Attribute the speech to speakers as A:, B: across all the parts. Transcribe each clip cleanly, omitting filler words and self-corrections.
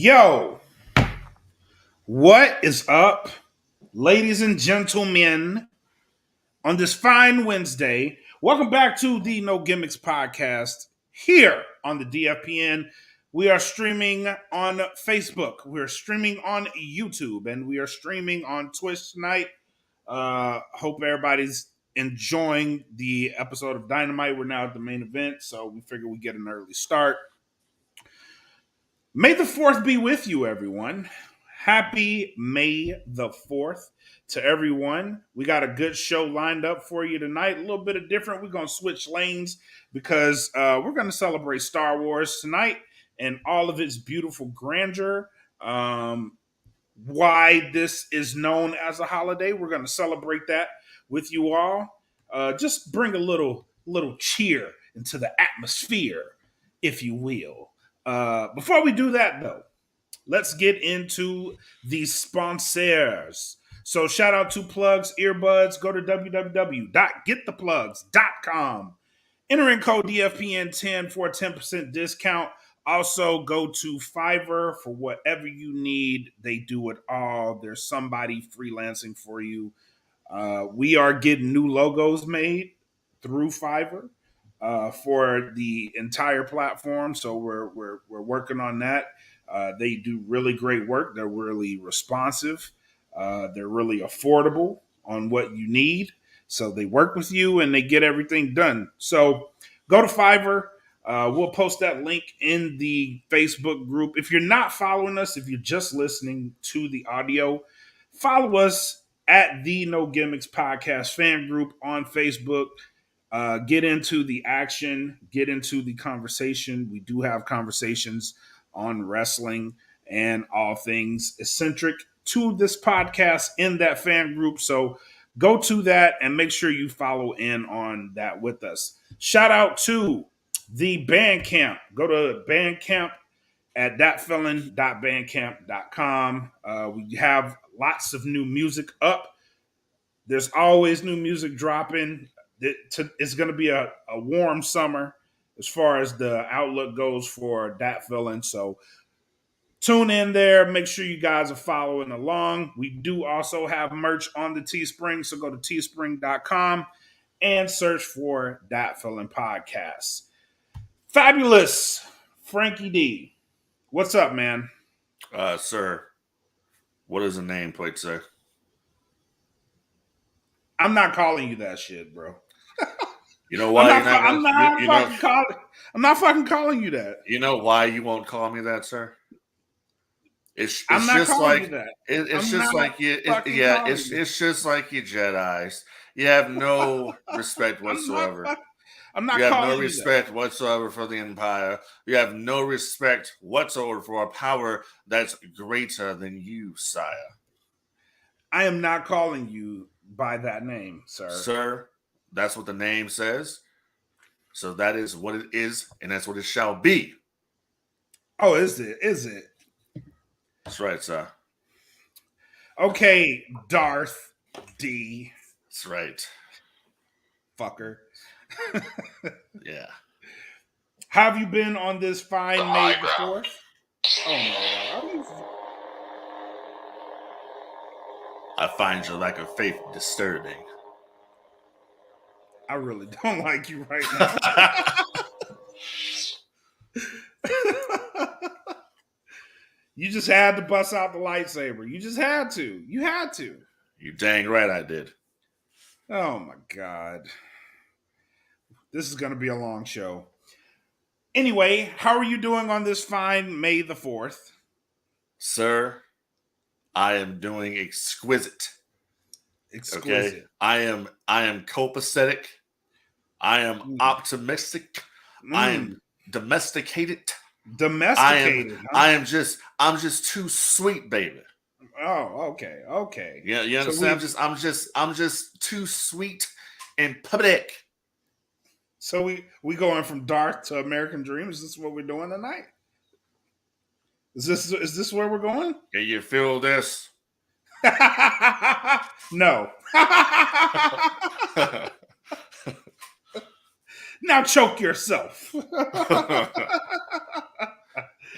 A: Yo, what is up, ladies and gentlemen, on this fine Wednesday? Welcome back to the No Gimmicks podcast here on the DFPN. We are streaming on Facebook, we're streaming on YouTube, and we are streaming on Twitch tonight. Hope everybody's enjoying the episode of Dynamite. We're now at the main event, so we figure we get an early start. May the 4th be with you, everyone. Happy May the 4th to everyone. We got a good show lined up for you tonight. A little bit of different. We're going to switch lanes because we're going to celebrate Star Wars tonight and all of its beautiful grandeur. Why this is known as a holiday, we're going to celebrate that with you all. Just bring a little cheer into the atmosphere, if you will. Before we do that, though, let's get into the sponsors. So shout out to Plugs Earbuds. Go to www.gettheplugs.com. Enter in code DFPN10 for a 10% discount. Also, go to Fiverr for whatever you need. They do it all. There's somebody freelancing for you. We are getting new logos made through Fiverr. For the entire platform, so we're working on that. They do really great work. They're really responsive. They're really affordable on what you need. So they work with you and they get everything done. So go to Fiverr. We'll post that link in the Facebook group. If you're not following us, if you're just listening to the audio, follow us at the No Gimmicks Podcast fan group on Facebook. Get into the action, get into the conversation. We do have conversations on wrestling and all things eccentric to this podcast in that fan group. So go to that and make sure you follow in on that with us. Shout out to the Bandcamp. Go to Bandcamp at thatfelon.bandcamp.com. We have lots of new music up. There's always new music dropping. It's going to be a warm summer as far as the outlook goes for Dat Villain. So tune in there. Make sure you guys are following along. We do also have merch on the Teespring. So go to teespring.com and search for Dat Villain Podcast. Fabulous Frankie D. What's up, man?
B: Sir, what is the nameplate say?
A: I'm not calling you that shit, bro.
B: You know why
A: I'm not fucking calling you that.
B: You know why you won't call me that, sir? It's
A: I'm not
B: just
A: calling
B: like
A: you that.
B: it's just like you. It's just like you Jedi's. You have no respect whatsoever.
A: I'm not
B: you have
A: calling
B: no respect whatsoever for the Empire. You have no respect whatsoever for a power that's greater than you, sire.
A: I am not calling you by that name, sir.
B: Sir, that's what the name says. So that is what it is, and that's what it shall be.
A: Oh, is it? Is it?
B: That's right, sir.
A: Okay, Darth D.
B: That's right.
A: Fucker.
B: Yeah.
A: How have you been on this fine May the 4th? Oh, no.
B: I find your lack of faith disturbing.
A: I really don't like you right now. You just had to bust out the lightsaber. You just had to. You had to.
B: You dang right I did.
A: Oh, my God. This is going to be a long show. Anyway, how are you doing on this fine May the 4th?
B: Sir, I am doing exquisite.
A: Exquisite.
B: Okay? I am copacetic. I am optimistic. I am domesticated.
A: Domesticated.
B: I'm just too sweet, baby.
A: Oh, okay. Okay.
B: Yeah, you understand? I'm just too sweet and public.
A: So we going from Darth to American Dream? Is this what we're doing tonight? Is this where we're going?
B: Can you feel this?
A: No. Now choke yourself.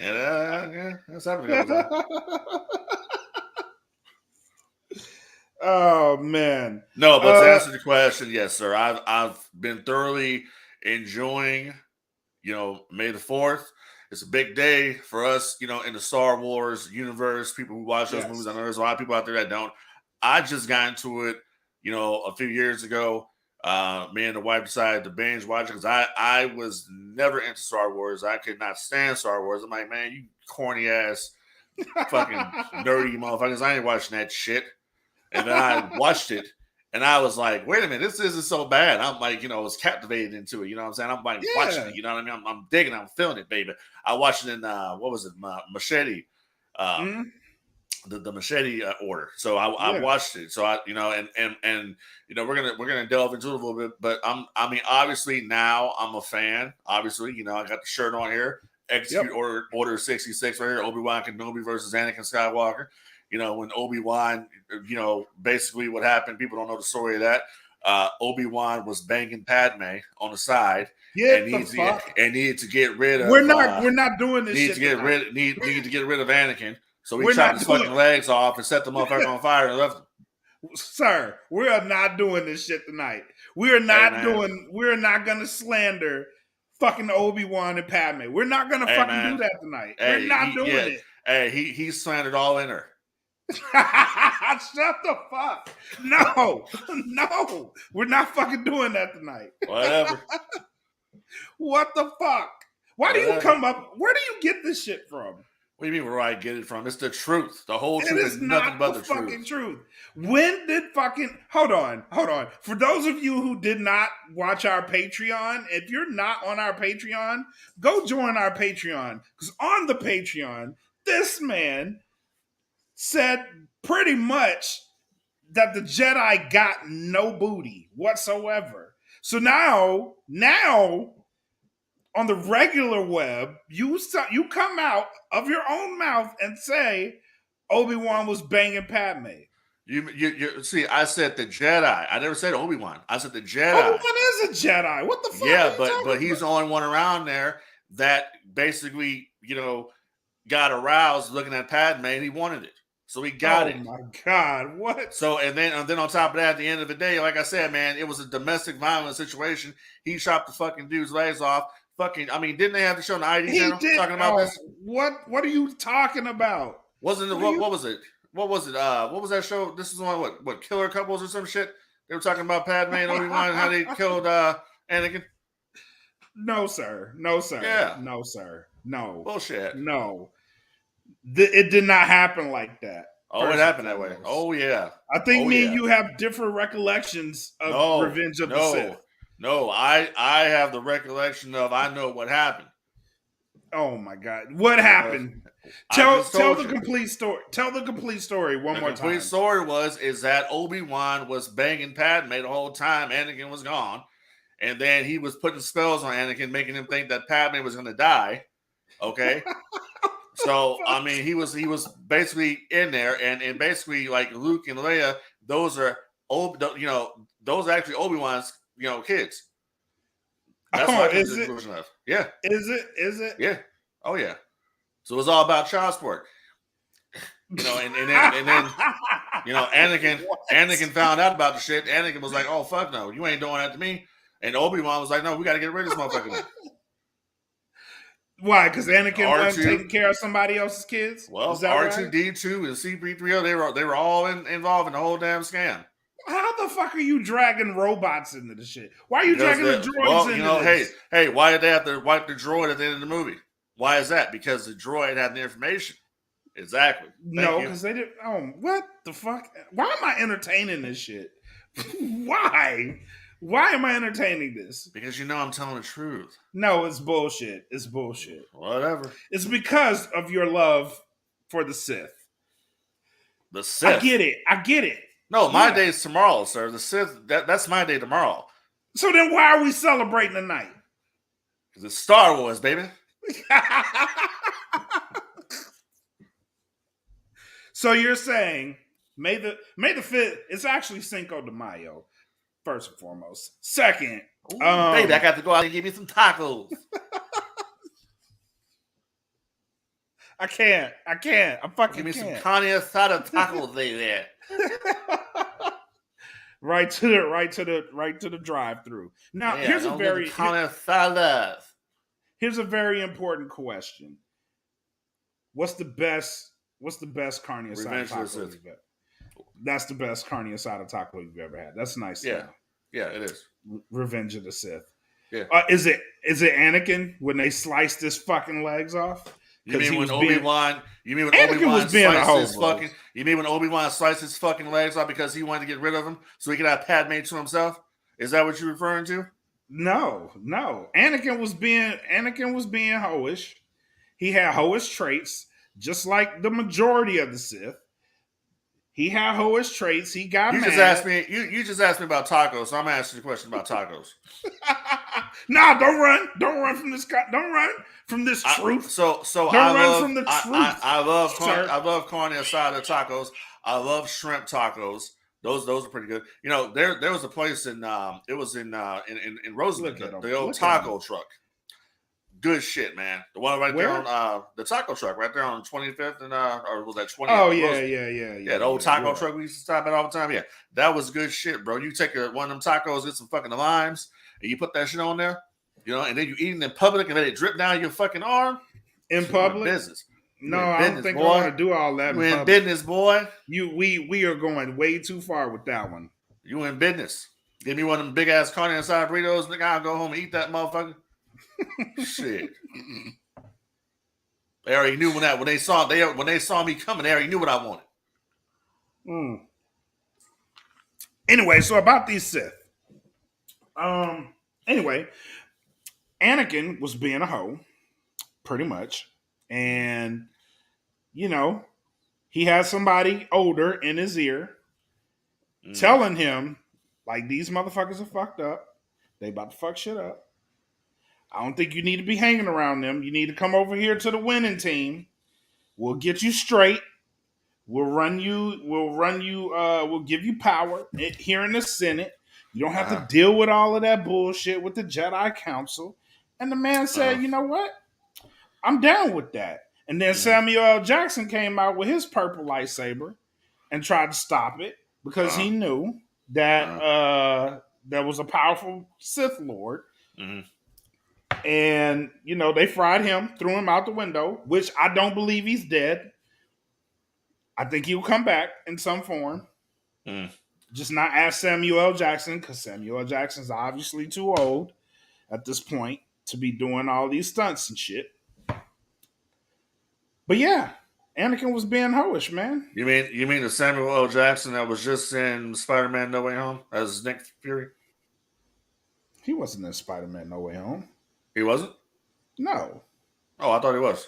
B: Yeah, that's happened a couple times.
A: Oh man.
B: No, but to answer the question, yes, sir. I've been thoroughly enjoying, May the 4th. It's a big day for us, in the Star Wars universe. People who watch those movies, I
A: Yes.
B: know there's a lot of people out there that don't. I just got into it, a few years ago. Me and the wife decided to binge watch it because I was never into Star Wars. I could not stand Star Wars. I'm like, man, you corny ass fucking nerdy motherfuckers. I ain't watching that shit. And then I watched it and I was like, wait a minute, this isn't so bad. I'm like, was captivated into it. You know what I'm saying? I'm like watching
A: Yeah.
B: it. You know what I mean? I'm digging, I'm feeling it, baby. I watched it in, what was it? Machete.
A: Mhm.
B: The machete order. So I
A: Yeah.
B: watched it. So we're gonna delve into it a little bit. But I mean, obviously now I'm a fan. Obviously, I got the shirt on here. Execute
A: Yep.
B: Order 66 right here. Obi-Wan Kenobi versus Anakin Skywalker. When Obi-Wan, basically what happened. People don't know the story of that. Obi-Wan was banging Padme on the side and
A: Get the fuck.
B: needed to get rid
A: We're
B: of
A: not doing this shit tonight.
B: need to get rid of Anakin. So he
A: We're
B: chopped
A: not
B: his
A: doing,
B: fucking legs off and set the motherfucker on fire and left him.
A: sir. We are not doing this shit tonight. We are
B: Hey
A: not
B: man,
A: doing. We're not gonna slander fucking Obi-Wan and Padme. We're not gonna
B: hey
A: fucking do
B: man,
A: that tonight. We're
B: hey
A: not doing it.
B: he slandered all in her.
A: Shut the fuck. No, no, we're not fucking doing that tonight.
B: Whatever,
A: What the fuck? Why do you
B: whatever.
A: come up? Where do you get this shit from?
B: What do you mean where I get it from? It's the truth, the whole
A: It
B: truth,
A: is
B: and nothing
A: not
B: but
A: the
B: the
A: fucking
B: truth.
A: truth. When did fucking hold on? For those of you who did not watch our Patreon, if you're not on our Patreon, go join our Patreon. Because on the Patreon, this man said pretty much that the Jedi got no booty whatsoever. So now on the regular web, you come out of your own mouth and say Obi-Wan was banging Padme.
B: You see, I said the Jedi. I never said Obi-Wan. I said the Jedi.
A: Obi-Wan is a Jedi. What the fuck are
B: Yeah,
A: you
B: but
A: talking
B: he's
A: about?
B: the only one around there that basically, got aroused looking at Padme and he wanted it. So he got
A: Oh
B: it.
A: my god, what?
B: So and then on top of that, at the end of the day, like I said, man, it was a domestic violence situation. He chopped the fucking dude's legs off. Fucking, I mean, didn't they have to show on the ID
A: He
B: channel
A: did.
B: talking about
A: Oh,
B: this?
A: what are you talking about?
B: Wasn't it
A: What are you?
B: what was it? What was it? What was that show? This is on what Killer Couples or some shit? They were talking about Padme and Obi-Wan, how they killed Anakin.
A: No, sir. No, sir.
B: Yeah.
A: No, sir. No.
B: Bullshit.
A: No. It did not happen like that.
B: Oh, it
A: First and
B: happened that way.
A: foremost.
B: Oh yeah.
A: I think
B: Oh
A: me and
B: yeah.
A: you have different recollections of
B: No,
A: Revenge of the Sith.
B: no. I have the recollection of I know what happened.
A: Oh my god. What
B: Because
A: happened?
B: I just
A: Tell
B: told
A: the
B: you.
A: complete story. Tell the complete story one
B: The
A: more
B: complete
A: time.
B: story is that Obi-Wan was banging Padme the whole time Anakin was gone. And then he was putting spells on Anakin, making him think that Padme was gonna die. Okay. So I mean, he was basically in there, and basically like Luke and Leia, those are those are actually Obi-Wan's kids. That's what
A: Oh,
B: I come to
A: is
B: the
A: it?
B: conclusion of. Yeah,
A: Is it? Is it?
B: yeah, oh yeah. So it was all about child support, and then Anakin
A: What?
B: Anakin found out about the shit. Anakin was like, "Oh fuck no, you ain't doing that to me." And Obi-Wan was like, "No, we got to get rid of this motherfucker now."
A: Why? Because Anakin
B: R
A: wasn't
B: two,
A: taking care of somebody else's kids? Is
B: well,
A: that
B: R
A: why?
B: two D 2 and C3PO, they were all involved in the whole damn scam.
A: How the fuck are you dragging robots into the shit? Why are you
B: Because
A: dragging the droids into this?
B: hey, why did they have to wipe the droid at the end of the movie? Why is that? Because the droid had the information. Exactly. Thank
A: No,
B: you.
A: because they didn't. Oh, what the fuck? Why am I entertaining this shit? Why? Why am I entertaining this?
B: Because I'm telling the truth.
A: No, it's bullshit. It's bullshit.
B: Whatever.
A: It's because of your love for the Sith.
B: The Sith.
A: I get it. I get it.
B: No, my
A: Yeah.
B: day's tomorrow, sir. The Sith, that's my day tomorrow.
A: So then why are we celebrating tonight?
B: Because it's Star Wars, baby.
A: So you're saying May the 5th, it's actually Cinco de Mayo, first and foremost. Second,
B: Ooh, baby, I got to go out and give me some tacos.
A: I can't. I fucking
B: Give me some
A: can't.
B: carne asada tacos there.
A: right to the drive-through. Now,
B: Yeah, don't get the carne asadas.
A: here's a very important question. What's the best carne asada taco you've ever? That's the best carne asada taco you've ever had. That's nice.
B: Yeah, yeah, it is.
A: Revenge of the Sith.
B: Yeah.
A: Is it Anakin when they sliced his fucking legs off?
B: You mean when Obi-Wan? You mean when Obi-Wan sliced his fucking? You mean when Obi-Wan sliced his fucking legs off because he wanted to get rid of them so he could have Padme to himself? Is that what you're referring to?
A: No. Anakin was being hoish. He had hoish traits, just like the majority of the Sith. He had hoish traits. He got
B: you
A: mad.
B: Just asked me. You just asked me about tacos, so I'm asking you a question about tacos.
A: Nah, don't run from this. Don't run from this truth.
B: So
A: don't
B: I
A: run
B: love,
A: from the truth.
B: I love carne asada tacos. I love shrimp tacos. Those are pretty good. You know, there was a place in Roseland, the old taco truck. Good shit, man. The one right there on the taco truck right there on 25th and or was that 20th?
A: Oh yeah.
B: The old taco truck we used to stop at all the time. Yeah, that was good shit, bro. You take one of them tacos, get some fucking limes, and you put that shit on there, you know, and then you eat it in public and let it drip down your fucking arm.
A: In public,
B: business.
A: No, I don't think I want to do all that.
B: You in business, boy.
A: We are going way too far with that one.
B: You in business. Give me one of them big ass carne asada burritos, nigga. I'll go home and eat that motherfucker. Shit. They already knew when they saw me coming, they already knew what I wanted.
A: Anyway, so about these Sith. Anyway, Anakin was being a hoe, pretty much. And, you know, he had somebody older in his ear telling him, like, these motherfuckers are fucked up. They about to fuck shit up. I don't think you need to be hanging around them. You need to come over here to the winning team. We'll get you straight. We'll give you power here in the Senate. You don't have to deal with all of that bullshit with the Jedi Council. And the man said, you know what? I'm down with that. And then Samuel L. Jackson came out with his purple lightsaber and tried to stop it because he knew that there was a powerful Sith Lord. Mm-hmm. And, you know, they fried him, threw him out the window, which I don't believe he's dead. I think he'll come back in some form. Just not as Samuel L. Jackson, because Samuel L. Jackson's obviously too old at this point to be doing all these stunts and shit. But yeah, Anakin was being hoish, man.
B: You mean the Samuel L. Jackson that was just in Spider-Man No Way Home as Nick Fury?
A: He wasn't in Spider-Man No Way Home.
B: He wasn't?
A: No.
B: Oh, I thought he was.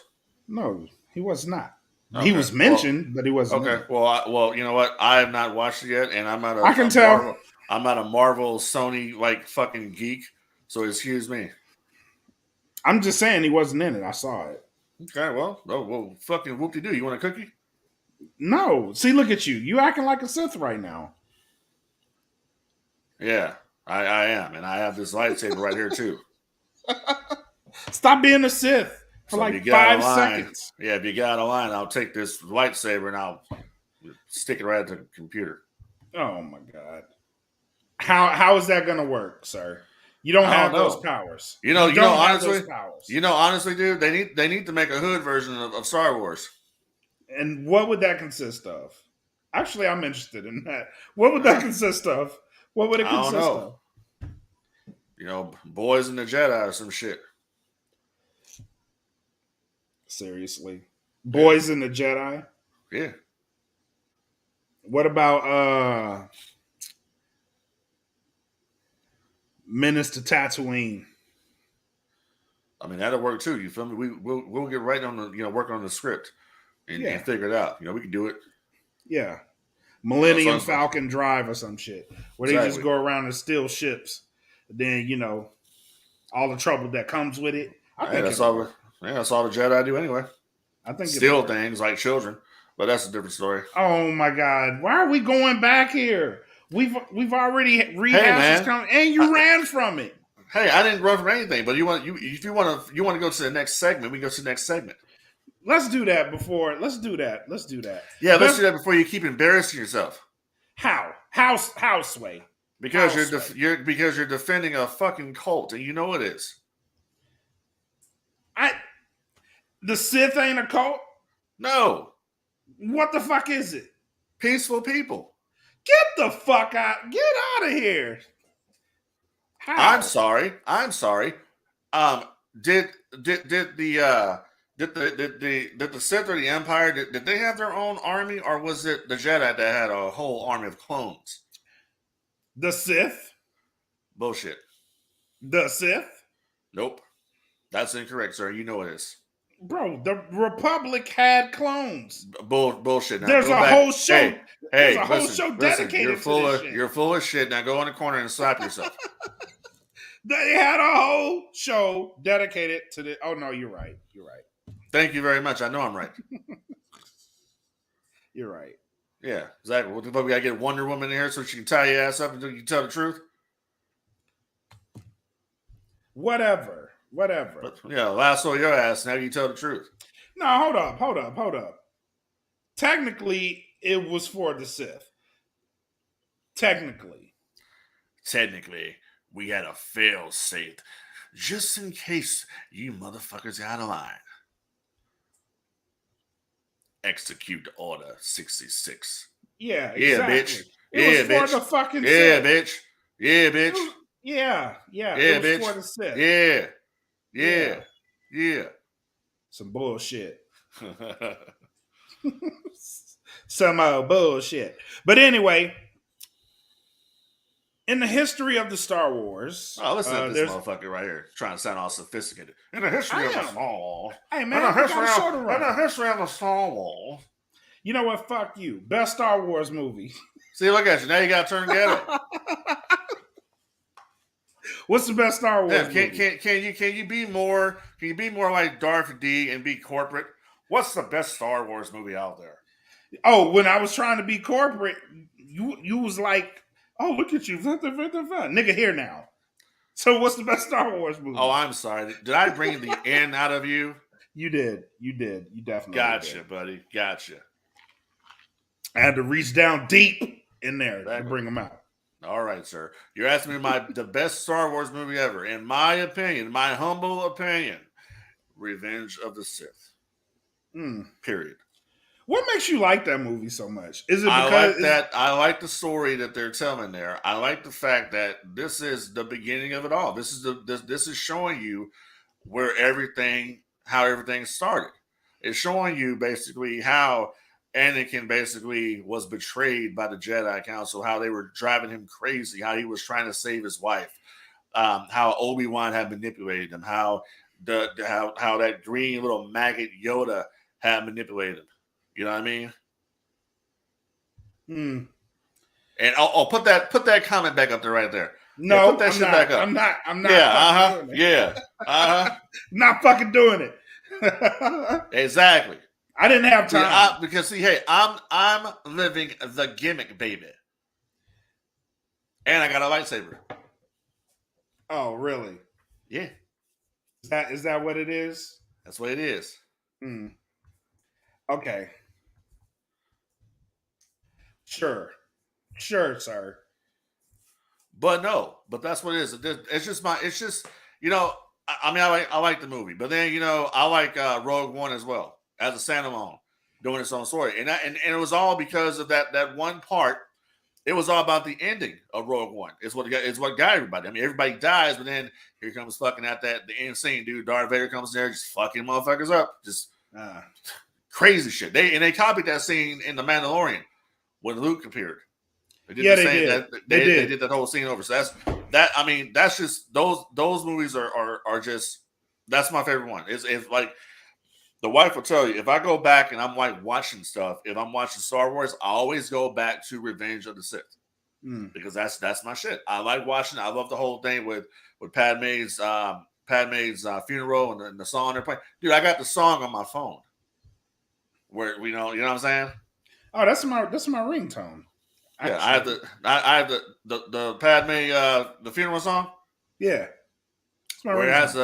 A: No, he was not. Okay. He was mentioned, but he wasn't.
B: Okay. Well, you know what? I have not watched it yet, and I'm not.
A: I can tell.
B: I'm not a Marvel, Sony like fucking geek. So excuse me.
A: I'm just saying he wasn't in it. I saw it.
B: Okay. Well, fucking whoop-de-doo. You want a cookie?
A: No. See, look at you. You acting like a Sith right now.
B: Yeah, I am, and I have this lightsaber right here too.
A: Stop being a Sith for like 5 seconds.
B: Yeah, if you got a line, I'll take this lightsaber and I'll stick it right at the computer.
A: Oh my god! How is that going to work, sir? You don't have those powers.
B: You know, honestly, dude, they need to make a hood version of Star Wars.
A: And what would that consist of? Actually, I'm interested in that. What would that consist of? What would it consist of?
B: You know, boys in the Jedi or some shit.
A: Seriously? Boys in the Jedi?
B: Yeah.
A: What about Menace to Tatooine?
B: I mean, that'll work too. You feel me? We'll get right on the, working on the script and figure it out. You know, we can do it.
A: Yeah. Millennium Falcon Drive or some shit. Where they just go around and steal ships. Then, all the trouble that comes with it.
B: That's all the Jedi do anyway.
A: I think
B: steal things like children, but that's a different story.
A: Oh my God! Why are we going back here? We've already rehashed this comment, and you ran from it.
B: Hey, I didn't run from anything. But if you want to go to the next segment, we go to the next segment.
A: Let's do that before. Let's do that.
B: Yeah, let's
A: Best,
B: do that before you keep embarrassing yourself.
A: how Sway?
B: Because
A: How,
B: you're defending a fucking cult, and you know it is.
A: The Sith ain't a cult.
B: No,
A: What the fuck is it?
B: peaceful people.
A: Get the fuck out. Get out of here. How?
B: I'm sorry. Did the Sith or the Empire did they have their own army, or was it the Jedi that had a whole army of clones?
A: The Sith.
B: Bullshit.
A: The Sith.
B: Nope, that's incorrect, sir. You know it is.
A: Bro, the Republic had clones.
B: Bullshit. Now,
A: there's a whole show. There's a whole show dedicated to this shit.
B: You're full of shit. Now go in the corner and slap yourself.
A: They had a whole show dedicated to the. Oh no, you're right.
B: Thank you very much. I know I'm right.
A: You're right.
B: Yeah, exactly. What the fuck? We gotta get Wonder Woman in here so she can tie your ass up until you tell the truth.
A: Whatever.
B: But, yeah, lasso your ass. Now you tell the truth.
A: No, hold up. Technically, it was for the Sith. Technically,
B: we had a fail safe just in case you motherfuckers got a line. Execute Order 66.
A: Yeah, exactly.
B: Bitch.
A: It was for the fucking
B: Sith.
A: Sith.
B: Yeah, bitch.
A: Yeah.
B: It was
A: bitch. For the Sith.
B: Yeah.
A: Some bullshit. Some bullshit. But anyway, in the history of the Star Wars,
B: listen to this motherfucker right here trying to sound all sophisticated. In the history of the Star Wars,
A: hey man, in the
B: history of the Star Wars.
A: You know what? Fuck you. Best Star Wars movie.
B: See, look at you. Now you got to turn ghetto.
A: What's the best Star Wars movie?
B: Can you be more like Darth D and be corporate? What's the best Star Wars movie out there?
A: Oh, when I was trying to be corporate, you was like, oh, look at you. Nigga here now. So what's the best Star Wars movie?
B: Oh, I'm sorry. Did I bring the N out of you?
A: You did. You definitely
B: did. Buddy. Gotcha.
A: I had to reach down deep in there to bring them out.
B: All right, sir. You're asking me the best Star Wars movie ever. In my opinion, my humble opinion, Revenge of the Sith. Period.
A: What makes you like that movie so much? Is it because
B: I like the story that they're telling there. I like the fact that this is the beginning of it all. This is showing you how everything started. It's showing you basically how Anakin basically was betrayed by the Jedi Council, how they were driving him crazy, how he was trying to save his wife, how Obi-Wan had manipulated him, how that green little maggot Yoda had manipulated him. You know what I mean? And I'll put that comment back up there right there.
A: No,
B: put that shit back up.
A: I'm not.
B: Yeah,
A: Not fucking doing it.
B: Exactly.
A: I didn't have time
B: because see, hey, I'm living the gimmick, baby, and I got a lightsaber.
A: Oh, really?
B: Yeah.
A: Is that what it is?
B: That's what it is.
A: Okay. Sure, sir.
B: But that's what it is. It's just I like the movie, but then I like Rogue One as well as a standalone, doing its own story, and it was all because of that one part. It was all about the ending of Rogue One. It's what got everybody. I mean, everybody dies, but then here comes fucking at the end scene, dude. Darth Vader comes there, just fucking motherfuckers up, just crazy shit. They copied that scene in The Mandalorian when Luke appeared. They did that whole scene over. So that's just those movies are just, that's my favorite one. It's like, the wife will tell you, if I go back and I'm like watching stuff, if I'm watching Star Wars, I always go back to Revenge of the Sith because that's my shit. I like watching. I love the whole thing with Padme's funeral and the song they're playing. Dude, I got the song on my phone. Where you know what I'm saying?
A: Oh, that's my ringtone.
B: Yeah, I have the Padme the funeral song.
A: Yeah,
B: where it has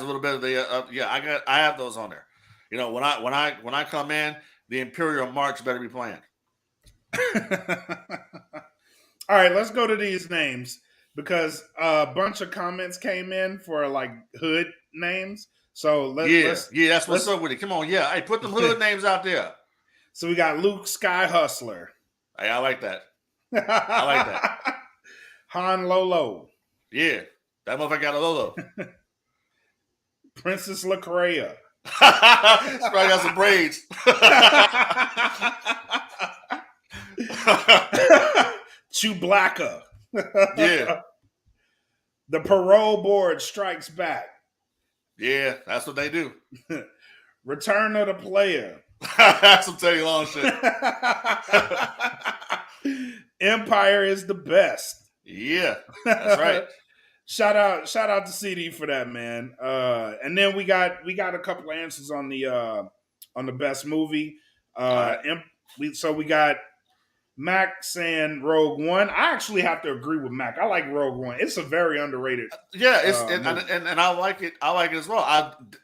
B: a little bit of the I have those on there. You know, when I come in, the Imperial March better be playing.
A: All right, let's go to these names because a bunch of comments came in for like hood names. So let's
B: that's what's up with it. Come on, yeah. Hey, put them hood names out there.
A: So we got Luke Sky Hustler.
B: Hey, I like that. I like that.
A: Han Lolo.
B: Yeah, that motherfucker got a Lolo.
A: Princess Lacrea.
B: Probably got some braids.
A: Chewbacca.
B: Yeah.
A: The parole board strikes back.
B: Yeah, that's what they do.
A: Return of the player.
B: That's some Teddy Long shit.
A: Empire is the best.
B: Yeah, that's right.
A: Shout out to CD for that, man. And then we got a couple of answers on the best movie. We got Mac saying Rogue One. I actually have to agree with Mac. I like Rogue One. It's a very underrated.
B: Yeah, and I like it. I like it as well.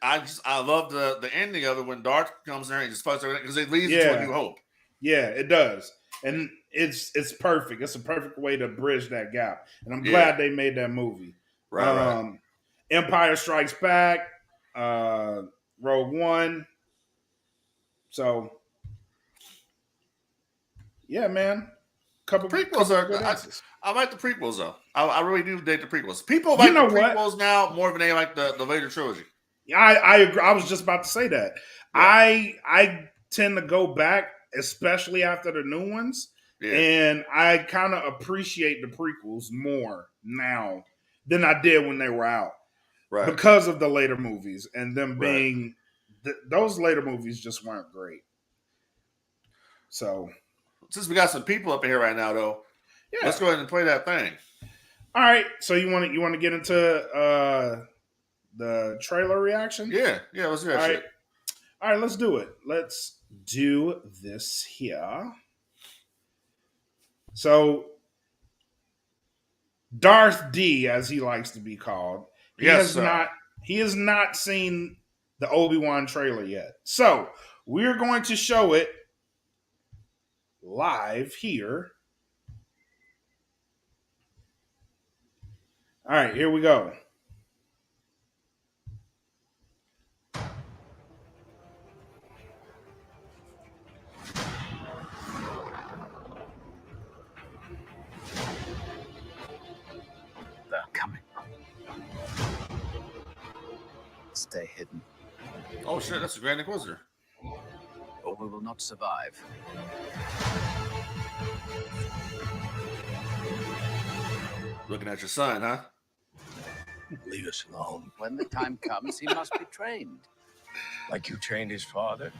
B: I love the ending of it when Darth comes there and just fucks everything because it leads to a new hope.
A: Yeah, it does, and it's perfect. It's a perfect way to bridge that gap, and I'm glad they made that movie.
B: Right.
A: Empire Strikes Back, Rogue One. So, yeah, man. Couple
B: prequels are good. I like the prequels though. I really do dig the prequels. People like the prequels now more than they like the later trilogy.
A: Yeah, I agree. I was just about to say that. Yeah. I tend to go back, especially after the new ones, and I kind of appreciate the prequels more now than I did when they were out,
B: right?
A: Because of the later movies and them being those later movies just weren't great. So,
B: since we got some people up in here right now, though, let's go ahead and play that thing.
A: All right. So you want to get into the trailer reaction?
B: Yeah. Let's do that shit.
A: All right, let's do it. Let's do this here. So, Darth D, as he likes to be called, he has not seen the Obi-Wan trailer yet. So, we're going to show it live here. All right, here we go.
C: They're coming. Stay hidden.
B: Oh shit, that's a Grand Inquisitor.
C: Or we will not survive.
B: Looking at your son, huh?
C: Leave us alone. When the time comes, he must be trained.
D: Like you trained his father?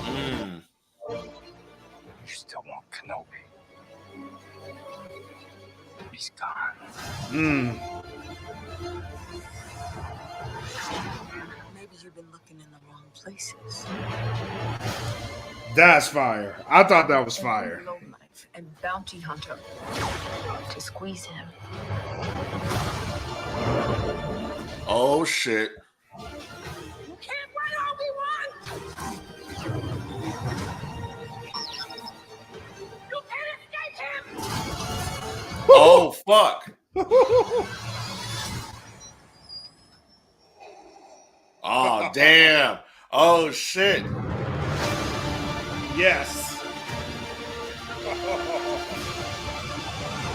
D: You still want Kenobi. He's gone.
E: Maybe you've been looking in the wrong places.
A: That's fire. I thought that was fire.
E: Lowlife and bounty hunter to squeeze him.
B: Oh shit.
E: You can't run, Obi-Wan! You can't escape him!
B: Oh fuck. Oh damn. Oh shit.
A: Yes.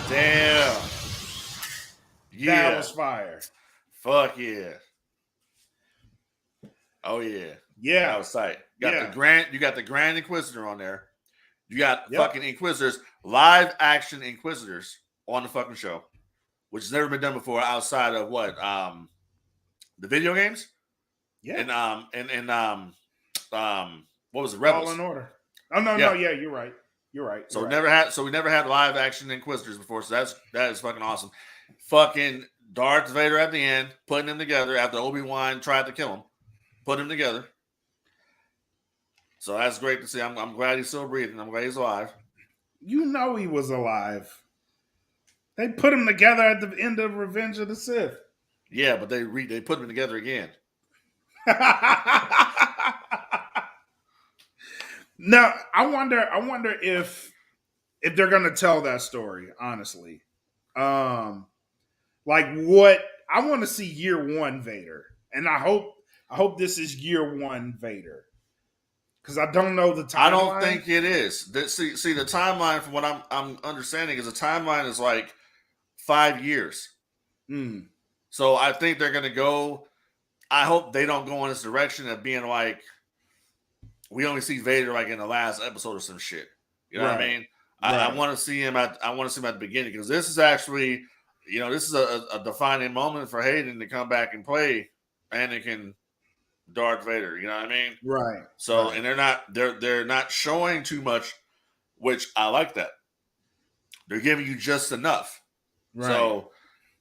B: Damn. Yeah.
A: That was fire.
B: Fuck yeah. Oh yeah.
A: Yeah.
B: That was tight. You got the Grand Inquisitor on there. You got fucking Inquisitors, live action Inquisitors on the fucking show, which has never been done before outside of what? The video games?
A: Yeah.
B: And what was it? Rebels.
A: All in Order. Oh no, yeah, you're right.
B: So we never had live action Inquisitors before, so that is fucking awesome. Fucking Darth Vader at the end, putting them together after Obi-Wan tried to kill him, put them together. So that's great to see. I'm glad he's still breathing. I'm glad he's alive.
A: You know he was alive. They put him together at the end of Revenge of the Sith.
B: Yeah, but they put him together again.
A: Now, I wonder if they're gonna tell that story, honestly. Like what I want to see year one Vader. And I hope this is year one Vader. Because I don't know the timeline.
B: I don't think it is. See, the timeline, from what I'm understanding, is the timeline is like 5 years.
A: Mm.
B: So I think they're gonna go. I hope they don't go in this direction of being like, we only see Vader like in the last episode or some shit. You know what I mean? I want to see him at the beginning, because this is actually, this is a defining moment for Hayden to come back and play Anakin Darth Vader. You know what I mean?
A: Right.
B: So, and they're not showing too much, which I like that. They're giving you just enough. Right. So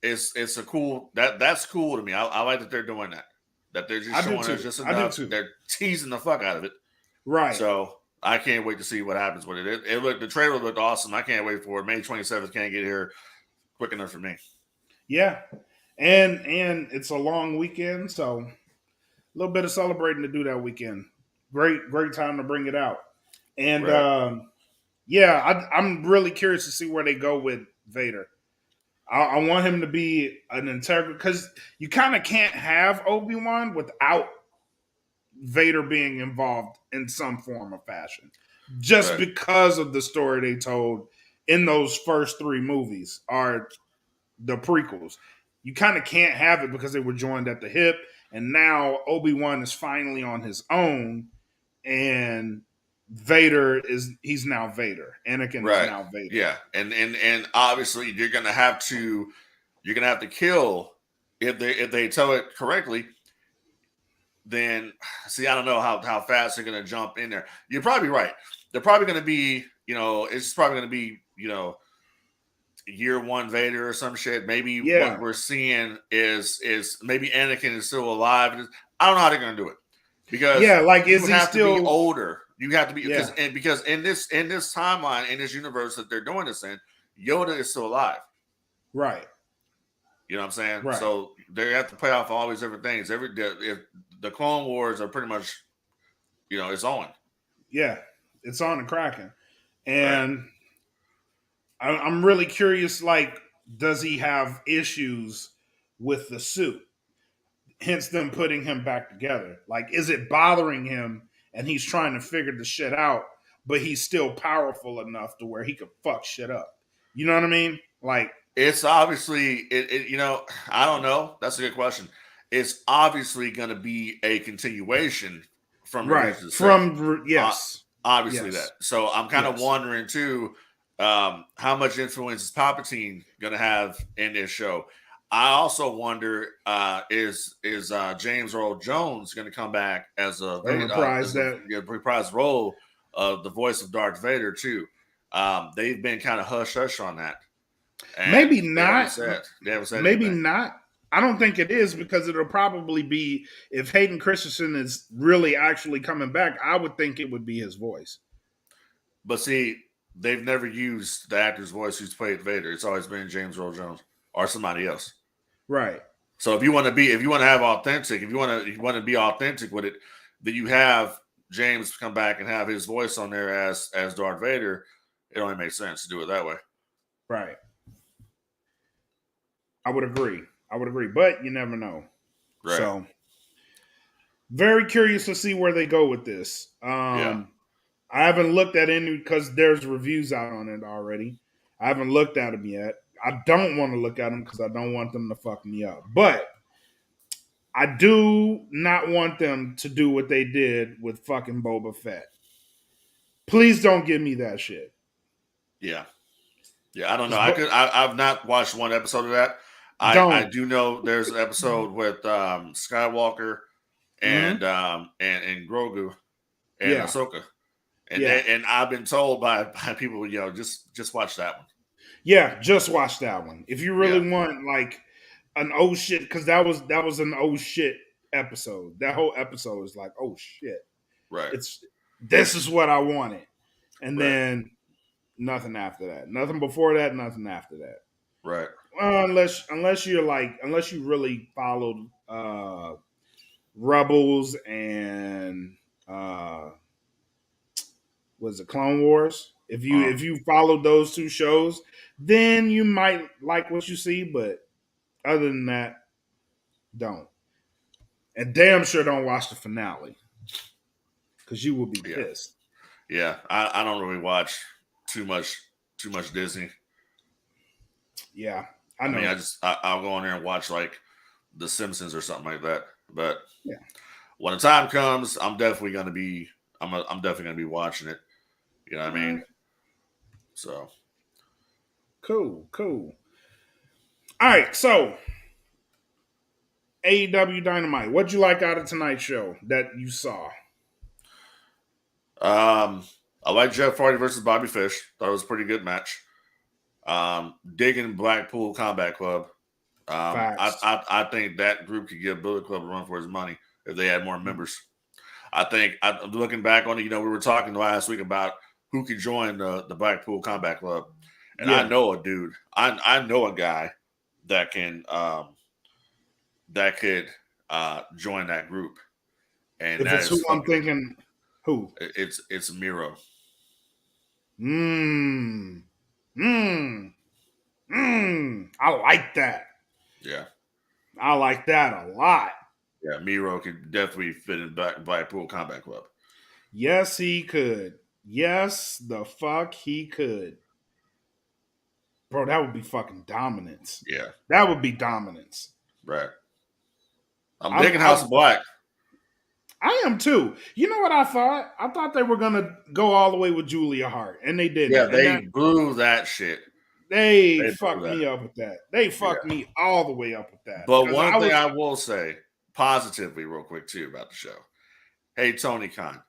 B: it's a cool that's cool to me. I like that they're doing that. That they're just showing us just enough. They're teasing the fuck out of it.
A: Right.
B: So I can't wait to see what happens with it. The trailer looked awesome. I can't wait for it. May 27th can't get here quick enough for me.
A: Yeah. And it's a long weekend, so a little bit of celebrating to do that weekend. Great time to bring it out. And I'm really curious to see where they go with Vader. I want him to be an integral, because you kind of can't have Obi-Wan without Vader being involved in some form or fashion, just because of the story they told in those first 3 movies are the prequels. You kind of can't have it because they were joined at the hip, and now Obi-Wan is finally on his own, and he's now Vader. Anakin is now Vader.
B: Yeah, and obviously you're gonna have to kill, if they tell it correctly. Then see, I don't know how fast they're gonna jump in there. You're probably right. They're probably gonna be, it's probably gonna be, year one Vader or some shit. Maybe what we're seeing is maybe Anakin is still alive. I don't know how they're gonna do it, because
A: is he still
B: to be older? You have to be because in this timeline, in this universe that they're doing this in, Yoda is still alive.
A: Right.
B: You know what I'm saying?
A: Right.
B: So they have to play off all these different things. If the Clone Wars are pretty much, it's on.
A: Yeah, it's on and cracking. And I'm really curious, does he have issues with the suit? Hence them putting him back together. Is it bothering him and he's trying to figure the shit out, but he's still powerful enough to where he could fuck shit up? You know what I mean?
B: It's obviously, I don't know. That's a good question. It's obviously going to be a continuation from obviously that. So I'm kind of wondering too, how much influence is Palpatine going to have in this show? I also wonder, is James Earl Jones going to come back as a reprised role of the voice of Darth Vader too? They've been kind of hush on that. And
A: maybe not.
B: They haven't said
A: maybe
B: anything.
A: Not. I don't think it is, because it'll probably be, if Hayden Christensen is really actually coming back, I would think it would be his voice.
B: But see, they've never used the actor's voice who's played Vader. It's always been James Earl Jones or somebody else.
A: Right.
B: So if you want to have authentic, if you want to be authentic with it, then you have James come back and have his voice on there as Darth Vader. It only makes sense to do it that way.
A: Right. I would agree, but you never know.
B: Right.
A: So, very curious to see where they go with this. I haven't looked at any, because there's reviews out on it already. I haven't looked at them yet. I don't want to look at them because I don't want them to fuck me up. But I do not want them to do what they did with fucking Boba Fett. Please don't give me that shit.
B: Yeah. Yeah, I don't know. I've not watched one episode of that. I do know there's an episode with Skywalker and Grogu and Ahsoka. And I've been told by people, just watch that one.
A: Yeah, just watch that one. If you really want an oh shit, because that was an oh shit episode. That whole episode is like, oh shit.
B: Right.
A: This is what I wanted. And then nothing after that. Nothing before that, nothing after that.
B: Right.
A: Unless you really followed Rebels and was it Clone Wars? If you followed those two shows, then you might like what you see. But other than that, don't. And damn sure don't watch the finale because you will be pissed.
B: Yeah, I don't really watch too much Disney.
A: Yeah, I know.
B: mean, I'll go in there and watch like The Simpsons or something like that. But
A: yeah,
B: when the time comes, I'm definitely gonna be watching it. You know what I mean? So
A: cool. All right, so AEW Dynamite. What'd you like out of tonight's show that you saw?
B: I like Jeff Hardy versus Bobby Fish. Thought it was a pretty good match. Digging Blackpool Combat Club. I think that group could give Bullet Club a run for his money if they had more members. I think I'm looking back on it. You know, we were talking last week about who could join the Blackpool Combat Club, and I know a dude. I know a guy that can that could join that group. And
A: if it's who I'm thinking, who?
B: It's Miro.
A: I like that.
B: Yeah.
A: I like that a lot.
B: Yeah, Miro could definitely fit in Blackpool Combat Club.
A: Yes, he could. Yes, the fuck he could. Bro, that would be fucking dominance.
B: Yeah.
A: That would be dominance.
B: Right. I'm digging House of Black.
A: I am too. You know what I thought? I thought they were going to go all the way with Julia Hart, and they didn't.
B: Yeah, they blew that shit.
A: They fucked me up with that. They fucked me all the way up with that.
B: But one thing I will say positively real quick too about the show. Hey, Tony Khan,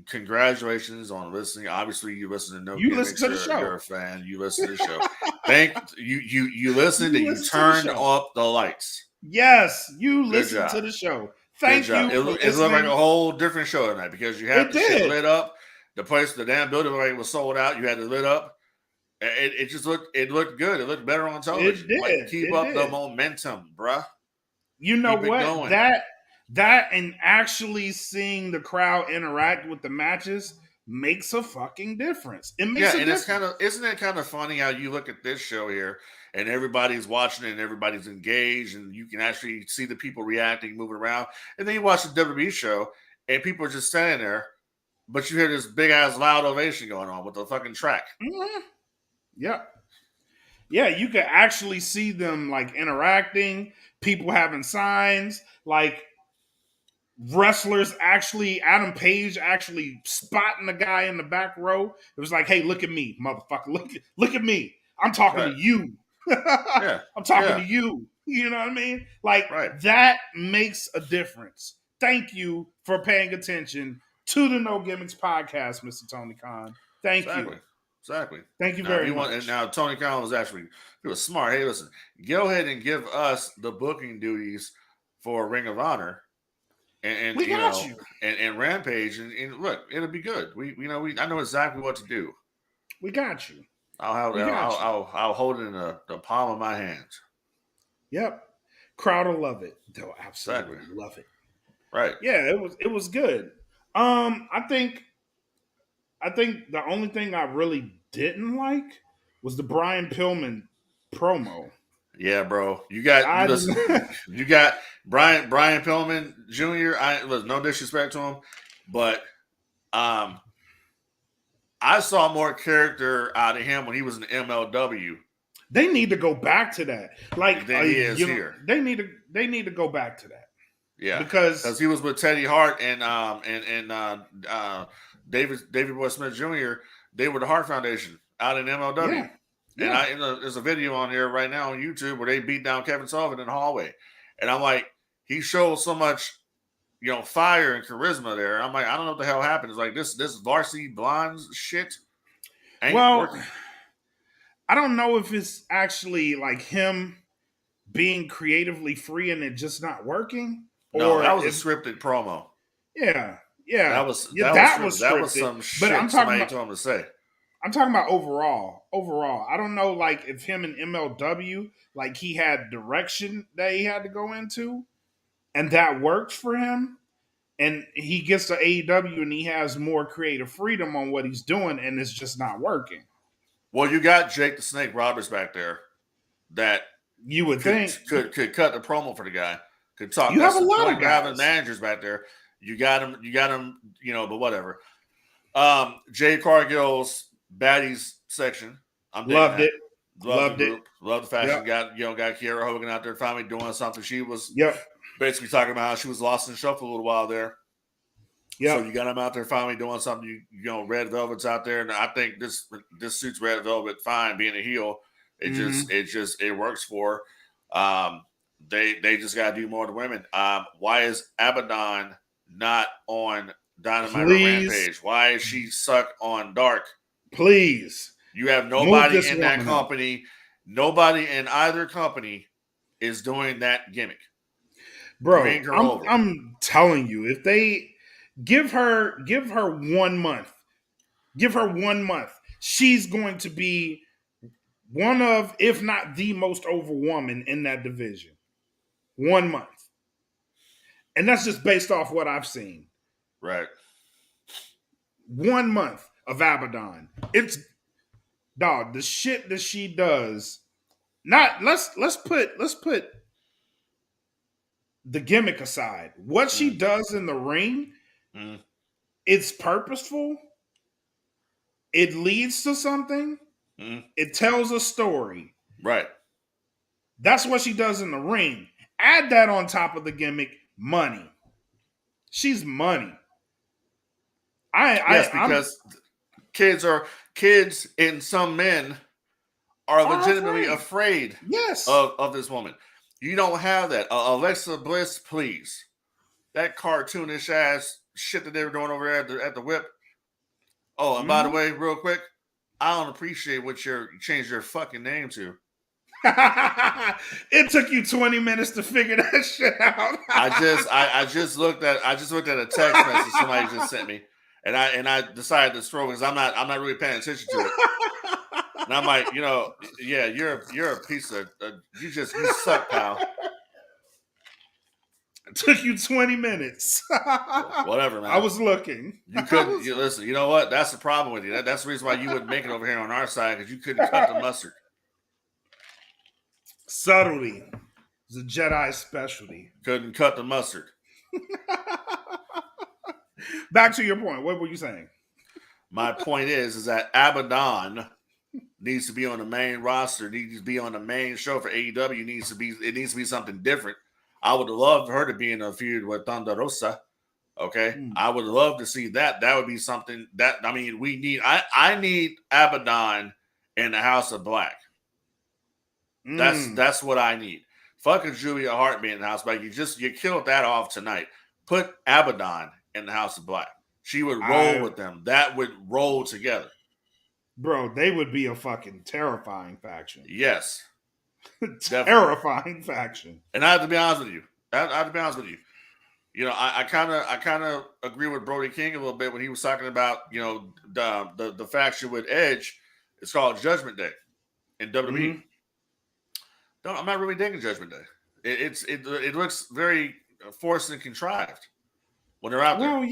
B: congratulations on listening. Obviously, you listen to No
A: You
B: Gimmicks.
A: listen to the show.
B: You're a fan. You listen to the show. You listened and you turned up the lights.
A: Yes, you listened to the show. Thank you.
B: It looked like a whole different show tonight because you had the shit lit up. The place, the damn building was sold out. You had it lit up. It just looked good. It looked better on television.
A: It did.
B: Like, keep up the momentum, bruh.
A: You know what? That and actually seeing the crowd interact with the matches makes a fucking difference. It makes a difference.
B: Isn't it kind of funny how you look at this show here and everybody's watching it and everybody's engaged and you can actually see the people reacting, moving around. And then you watch the WWE show and people are just standing there, but you hear this big ass loud ovation going on with the fucking track.
A: Mm-hmm. Yeah, you could actually see them like interacting, people having signs, like wrestlers actually, Adam Page actually spotting the guy in the back row. It was like, hey, look at me, motherfucker. Look at me. I'm talking to you. I'm talking to you. You know what I mean? Like that makes a difference. Thank you for paying attention to the No Gimmicks podcast, Mr. Tony Khan. Thank you.
B: Exactly.
A: Thank you very much.
B: And now Tony Khan he was smart. Hey, listen, go ahead and give us the booking duties for Ring of Honor, and
A: we got you.
B: And Rampage, and look, it'll be good. I know exactly what to do.
A: We got you.
B: I'll hold it in the palm of my hands.
A: Yep. Crowd will love it. They'll absolutely love it.
B: Right.
A: Yeah, it was good. I think the only thing I really didn't like was the Brian Pillman promo.
B: Yeah, bro. You got Brian Pillman Jr. Was no disrespect to him, but I saw more character out of him when he was in MLW.
A: They need to go back to that. Like
B: he is here.
A: They need to go back to that.
B: Yeah,
A: because
B: he was with Teddy Hart and David Boy Smith Jr. They were the Hart Foundation out in MLW. Yeah. And there's a video on here right now on YouTube where they beat down Kevin Sullivan in the hallway. And I'm like, he shows so much, fire and charisma there. I'm like, I don't know what the hell happened. It's like this Varsity Blondes shit ain't working.
A: I don't know if it's actually like him being creatively free and it just not working.
B: No, that was a scripted promo.
A: Yeah.
B: That was scripted. That was some shit somebody told him to say.
A: I'm talking about overall. I don't know, like, if him and MLW, like, he had direction that he had to go into. and that works for him, and he gets to AEW and he has more creative freedom on what he's doing, and it's just not working.
B: Well, you got Jake the Snake Roberts back there that
A: You would think
B: could cut the promo for the guy. Could talk.
A: you have a
B: That's the
A: lot
B: point
A: of
B: of having
A: guys.
B: managers back there. You got him. You know, but whatever. Jay Cargill's baddies section. I'm
A: Loved it.
B: Loved it. Loved the fact
A: Yep.
B: she got Kiera Hogan out there finally doing something. She was
A: Yep.
B: basically talking about how she was lost in the shuffle a little while there.
A: Yep.
B: So you got him out there finally doing something. You know, Red Velvet's out there, and I think this suits Red Velvet fine being a heel. It just works for her. They just got to do more to women. Why is Abaddon not on Dynamite or Rampage? Why is she stuck on Dark?
A: Please.
B: You have nobody in that company. Nobody in either company is doing that gimmick.
A: Bro,
B: Bring her over.
A: I'm telling you, if they give her 1 month, she's going to be one of, if not the most over woman in that division. 1 month. And that's just based off what I've seen.
B: Right.
A: 1 month of Abaddon. It's dog, the shit that she does. Not let's put the gimmick aside. What she does in the ring, it's purposeful. It leads to something. It tells a story.
B: Right.
A: That's what she does in the ring. Add that on top of the gimmick, money. She's money.
B: Because kids and some men are legitimately afraid of this woman. You don't have that. Alexa Bliss, please. That cartoonish ass shit that they were doing over there at the whip. Oh, and by the way, real quick, I don't appreciate what you changed your fucking name to.
A: It took you 20 minutes to figure that shit out.
B: I just looked at a text message somebody just sent me, and I decided to scroll because I'm not really paying attention to it. And I'm like, yeah, you're a piece of you suck, pal.
A: It took you 20 minutes.
B: Whatever, man.
A: I was looking.
B: You couldn't listen. You know what? That's the problem with you. That's the reason why you wouldn't make it over here on our side, because you couldn't cut the mustard.
A: Subtlety is a Jedi specialty.
B: Couldn't cut the mustard.
A: Back to your point. What were you saying?
B: My point is that Abaddon needs to be on the main roster, needs to be on the main show for AEW. It needs to be something different. I would love her to be in a feud with Thunder Rosa. Okay. I would love to see that. That would be something that, we need. I need Abaddon in the House of Black. That's what I need. Fucking Julia Hart being in the House of Black. You killed that off tonight. Put Abaddon in the House of Black. She would roll with them. That would roll together.
A: Bro, they would be a fucking terrifying faction.
B: Yes.
A: Terrifying faction.
B: And I have to be honest with you. I kind of agree with Brody King a little bit when he was talking about, the faction with Edge. It's called Judgment Day in WWE. I'm not really digging Judgment Day. It looks very forced and contrived when they're out there.
A: Well,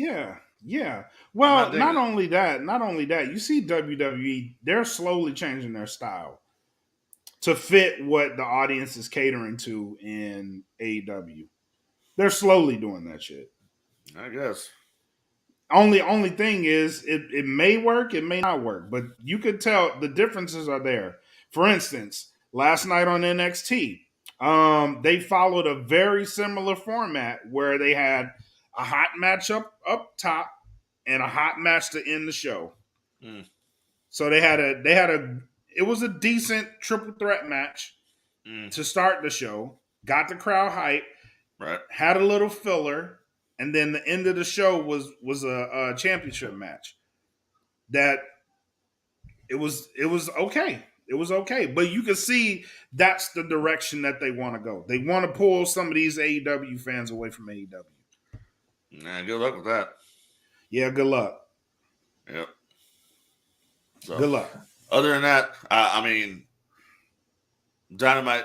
A: yeah. Well, not only that. You see WWE, they're slowly changing their style to fit what the audience is catering to in AEW. They're slowly doing that shit.
B: I guess.
A: Only thing is, it may work, it may not work, but you could tell the differences are there. For instance, last night on NXT, they followed a very similar format where they had a hot match up top and a hot match to end the show. So it was a decent triple threat match to start the show. Got the crowd hype.
B: Right. Had
A: a little filler, and then the end of the show was a championship match. That it was okay. It was okay, but you can see that's the direction that they want to go. They want to pull some of these AEW fans away from AEW.
B: Nah, good luck with that.
A: Yeah, good luck.
B: Yep. So,
A: good luck.
B: Other than that, Dynamite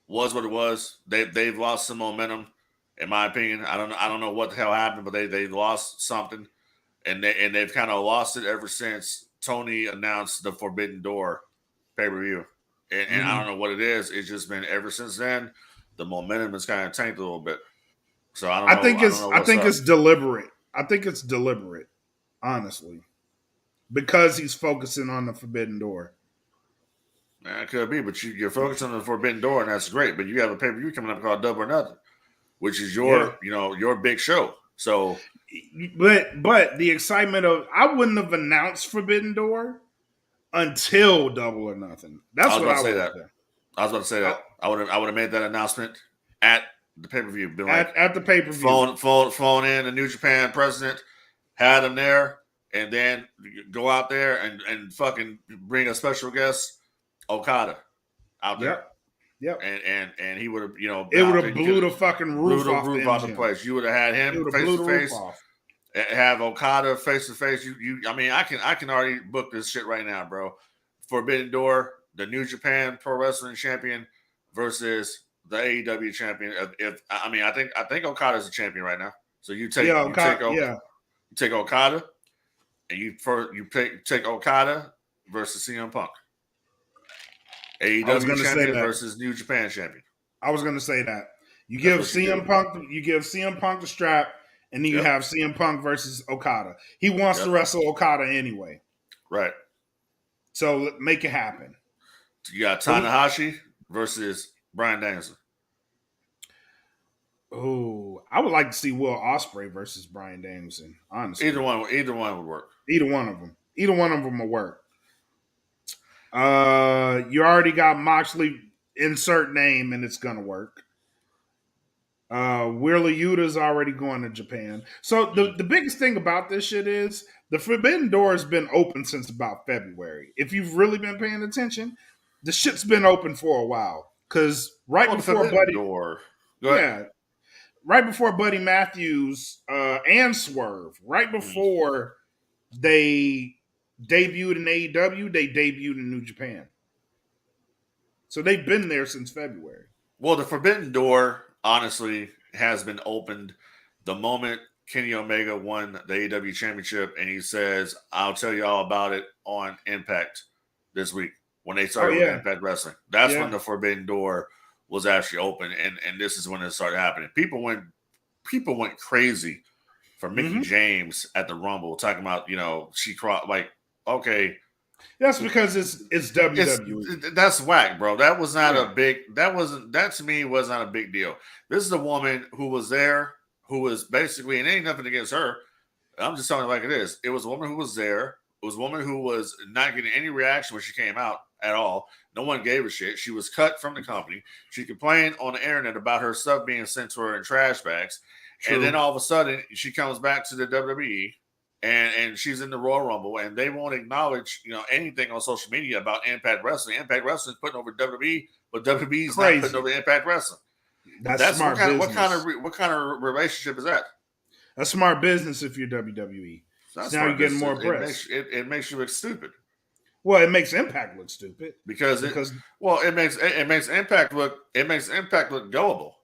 B: was what it was. They've lost some momentum. In my opinion, I don't know what the hell happened, but they lost something, and they've kind of lost it ever since Tony announced the Forbidden Door pay-per-view. And I don't know what it is. It's just been ever since then, the momentum has kind of tanked a little bit. So I don't know.
A: I think it's deliberate. I think it's deliberate, honestly, because he's focusing on the Forbidden Door.
B: Man, it could be, but you're focusing on the Forbidden Door, and that's great. But you have a pay-per-view coming up called Double or Nothing, which is your big show. So,
A: but the excitement of I wouldn't have announced Forbidden Door until Double or Nothing. That's what I would have done.
B: I was about to say that. I would have made that announcement at the pay-per-view. Been like
A: at the pay-per-view.
B: Phone in the New Japan president, had him there, and then go out there and fucking bring a special guest, Okada, out there.
A: Yep.
B: And he would have,
A: it would have blew the fucking roof off
B: the place. You would have had him face to face. Have Okada face to face. I can already book this shit right now, bro. Forbidden Door, the New Japan Pro Wrestling Champion versus the AEW champion. I think Okada's the champion right now. So you take Okada, and you take Okada versus CM Punk. AEW champion versus New Japan champion.
A: I was going to say that. You give CM Punk the strap, and then you have CM Punk versus Okada. He wants to wrestle Okada anyway.
B: Right.
A: So make it happen.
B: You got Tanahashi versus Bryan Danielson.
A: Oh, I would like to see Will Ospreay versus Bryan Danielson. Honestly,
B: either one would work.
A: Either one of them will work. You already got Moxley, insert name, and it's gonna work. Wheeler Yuta's already going to Japan. So the biggest thing about this shit is the Forbidden Door has been open since about February. If you've really been paying attention, the shit's been open for a while. Because right before Buddy Matthews and Swerve, right before they debuted in AEW, they debuted in New Japan. So they've been there since February.
B: Well, the Forbidden Door, honestly, has been opened the moment Kenny Omega won the AEW championship, and he says, I'll tell you all about it on Impact this week when they started with Impact Wrestling. That's when the Forbidden Door was actually open, and this is when it started happening. People went crazy for Mickie James at the Rumble, talking about, she crossed, like, okay.
A: That's because it's WWE.
B: That's whack, bro. That was not that to me was not a big deal. This is a woman who was there, who was basically, and ain't nothing against her. I'm just telling you like it is. It was a woman who was there. It was a woman who was not getting any reaction when she came out at all. No one gave a shit. She was cut from the company. She complained on the internet about her stuff being sent to her in trash bags. True. And then all of a sudden, she comes back to the WWE. And she's in the Royal Rumble, and they won't acknowledge anything on social media about Impact Wrestling. Impact Wrestling is putting over WWE, but WWE's not putting over Impact Wrestling. That's smart business. What kind of relationship is that?
A: That's smart business if you're WWE. So now you're getting more press.
B: It makes you look stupid.
A: Well, it makes Impact look stupid
B: because it makes Impact look gullible.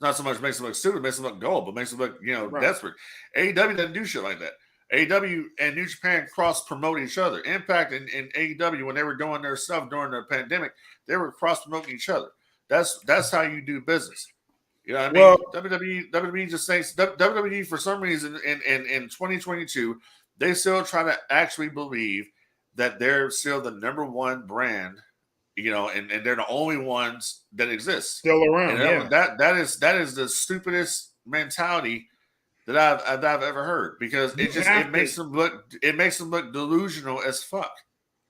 B: Not so much makes it look stupid, it makes it look gullible, it makes it look desperate. AEW doesn't do shit like that. AEW and New Japan cross-promote each other. Impact and AEW, when they were doing their stuff during the pandemic, they were cross-promoting each other. That's how you do business. You know what I mean? WWE just thinks WWE for some reason in 2022, they still try to actually believe that they're still the number one brand, and they're the only ones that exist.
A: Still around.
B: That is the stupidest mentality that I've ever heard, because it makes them look delusional as fuck.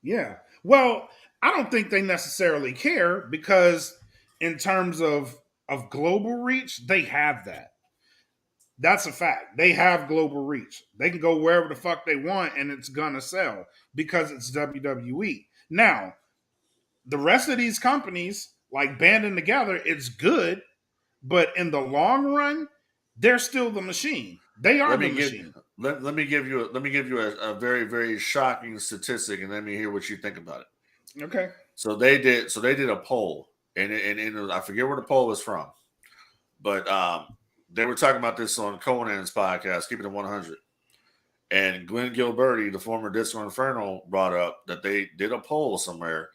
A: Yeah. Well, I don't think they necessarily care, because in terms of global reach, they have that. That's a fact. They have global reach. They can go wherever the fuck they want and it's gonna sell because it's WWE. Now, the rest of these companies, like banding together, it's good, but in the long run, they're still the machine. They are the machine.
B: Let me give you a very, very shocking statistic, and let me hear what you think about it.
A: Okay.
B: So they did a poll, and I forget where the poll was from, but they were talking about this on Conan's podcast, Keeping It 100. And Glenn Gilberti, the former Disco Inferno, brought up that they did a poll somewhere,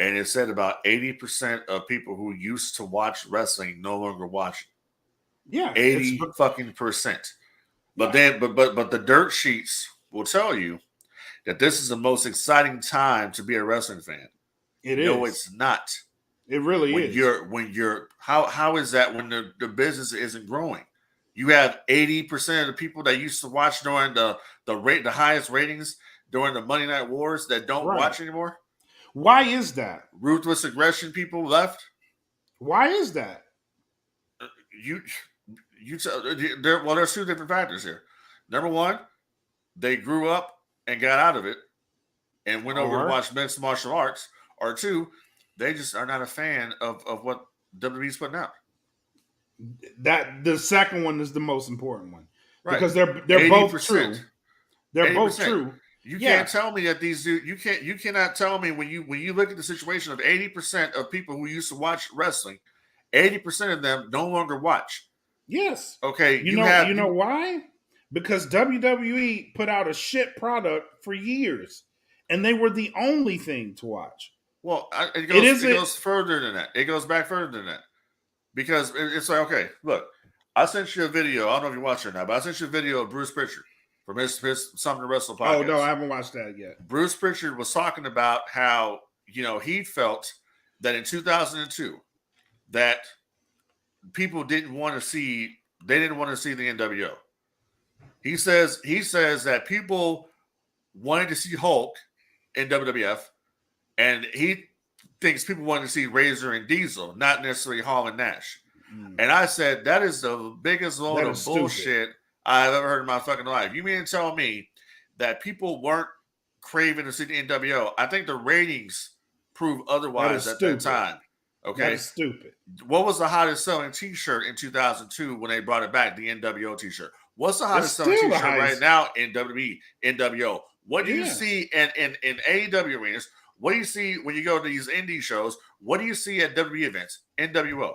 B: and it said about 80% of people who used to watch wrestling no longer watch it.
A: Yeah,
B: 80 fucking percent. But then, but the dirt sheets will tell you that this is the most exciting time to be a wrestling fan.
A: It is.
B: No, it's not.
A: It really is.
B: When you're how is that when the business isn't growing? You have 80% of the people that used to watch during the highest ratings during the Monday Night Wars that don't watch anymore.
A: Why is that?
B: Ruthless aggression people left.
A: Why is that?
B: There's two different factors here. Number one, they grew up and got out of it and went over to watch mixed martial arts. Or two, they just are not a fan of what WWE's putting out.
A: That the second one is the most important one,
B: right?
A: Because they're 80%. Both true. They're 80%. Both true.
B: You can't tell me that these dudes. You cannot tell me when you look at the situation of 80% of people who used to watch wrestling, 80% of them no longer watch.
A: Yes.
B: Okay.
A: You know why? Because WWE put out a shit product for years, and they were the only thing to watch.
B: Well, it goes further than that. It goes back further than that. Because it's like, okay, look, I sent you a video. I don't know if you watched it or not, but I sent you a video of Bruce Pritchard from his Something to Wrestle podcast.
A: Oh, no, I haven't watched that yet.
B: Bruce Pritchard was talking about how, he felt that in 2002 that people didn't want to see the NWO. He says that people wanted to see Hulk in WWF, and he thinks people wanted to see Razor and Diesel, not necessarily Hall and Nash. And I said, that is the biggest load of bullshit I've ever heard in my fucking life. You mean to tell me that people weren't craving to see the NWO? I think the ratings prove otherwise at that time. Okay.
A: That is stupid.
B: What was the hottest selling t-shirt in 2002 when they brought it back, the NWO t-shirt? What's the hottest selling t-shirt right now in WWE, NWO? What do you see in AEW arenas? What do you see when you go to these indie shows? What do you see at WWE events? NWO.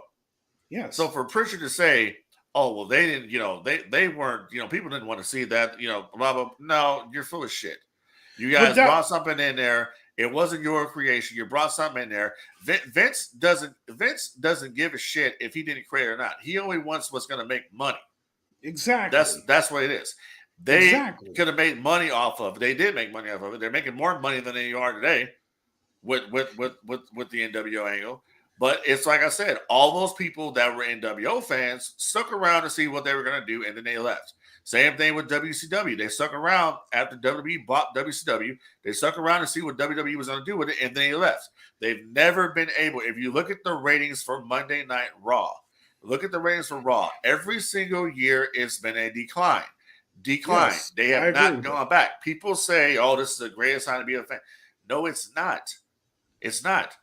A: Yeah.
B: So for Pritchard to say, oh, well, they didn't, they weren't, people didn't want to see that, blah, blah. No, you're full of shit. You guys brought something in there. It wasn't your creation. You brought something in there. Vince doesn't give a shit if he didn't create it or not. He only wants what's going to make money.
A: Exactly.
B: That's what it is. They could have made money off of it. They did make money off of it. They're making more money than they are today with the NWO angle. But it's like I said, all those people that were NWO fans stuck around to see what they were going to do, and then they left. Same thing with WCW. They stuck around after WWE bought WCW. They stuck around to see what WWE was going to do with it, and then they left. They've never been able. If you look at the ratings for Monday Night Raw, look at the ratings for Raw. Every single year, it's been a decline. Yes, they have not gone back. People say, "Oh, this is the greatest time to be a fan." No, it's not. It's not.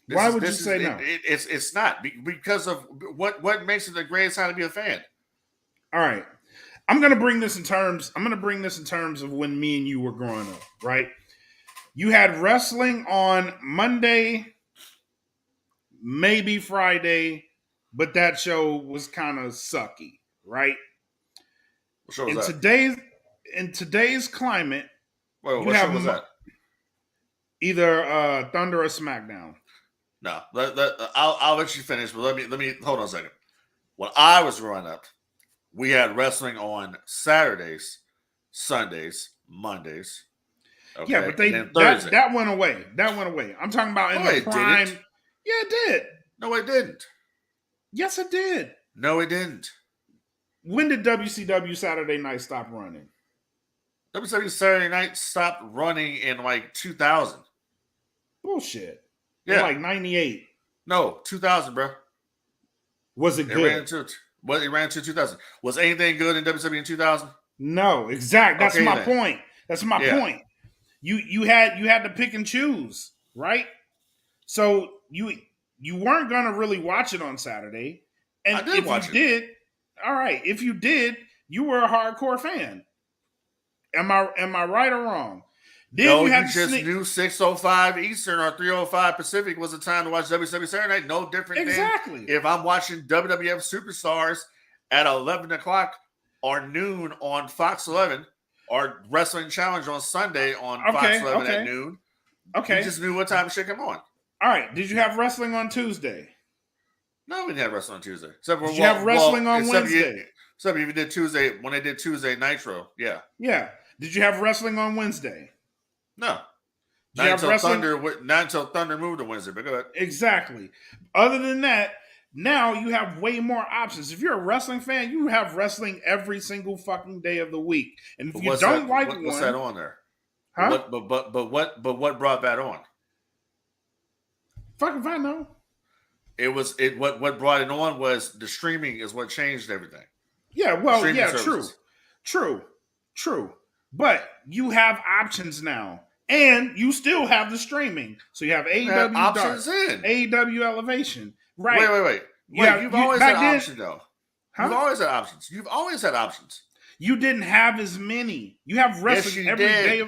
A: Why would you say no?
B: It's not because of what makes it the greatest time to be a fan.
A: All right, I'm gonna bring this in terms of when me and you were growing up. Right, you had wrestling on Monday, maybe Friday, but that show was kind of sucky. Right.
B: What show was
A: In today's climate,
B: what show was that?
A: Either Thunder or SmackDown.
B: No, I'll let you finish, but let me hold on a second. When I was growing up, we had wrestling on Saturdays, Sundays, Mondays. Okay,
A: yeah, but that went away. That went away. I'm talking about in the prime.
B: Didn't.
A: Yeah, it did.
B: No, it didn't.
A: Yes, it did.
B: No, it didn't.
A: When did WCW Saturday Night stop running?
B: WCW Saturday Night stopped running in like 2000.
A: Bullshit.
B: Yeah.
A: Like 98.
B: No, 2000, bro.
A: Was it good?
B: It ran to 2000. Was anything good in WCW in 2000?
A: No, exact. That's my point. That's my point. You had to pick and choose, right? So you weren't gonna really watch it on Saturday. And if you did, you were a hardcore fan. Am I right or wrong?
B: You just knew 6:05 Eastern or 3:05 Pacific was the time to watch WCW Saturday Night. No different than if I'm watching WWF Superstars at 11 o'clock or noon on Fox 11, or Wrestling Challenge on Sunday on Fox 11 at noon.
A: Okay.
B: You just knew what time shit come on.
A: All right. Did you have wrestling on Tuesday?
B: No, we didn't have wrestling on Tuesday. Except
A: Did you have wrestling on Wednesday?
B: Except if you did Tuesday, when they did Tuesday Nitro. Yeah.
A: Yeah. Did you have wrestling on Wednesday?
B: No.
A: Not
B: until Thunder moved to Wednesday, but go ahead.
A: Exactly. Other than that, now you have way more options. If you're a wrestling fan, you have wrestling every single fucking day of the week. And if you don't like one,
B: what's that on there?
A: Huh?
B: But what brought that on?
A: Fucking if I know.
B: What brought it on was the streaming is what changed everything.
A: Yeah, well,
B: streaming
A: yeah,
B: services.
A: true. But you have options now. And you still have the streaming. So you have AEW
B: options
A: Dark, AEW Elevation. Right.
B: Wait. You've always had options, though. Huh? You've always had options.
A: You didn't have as many. You have wrestling every day.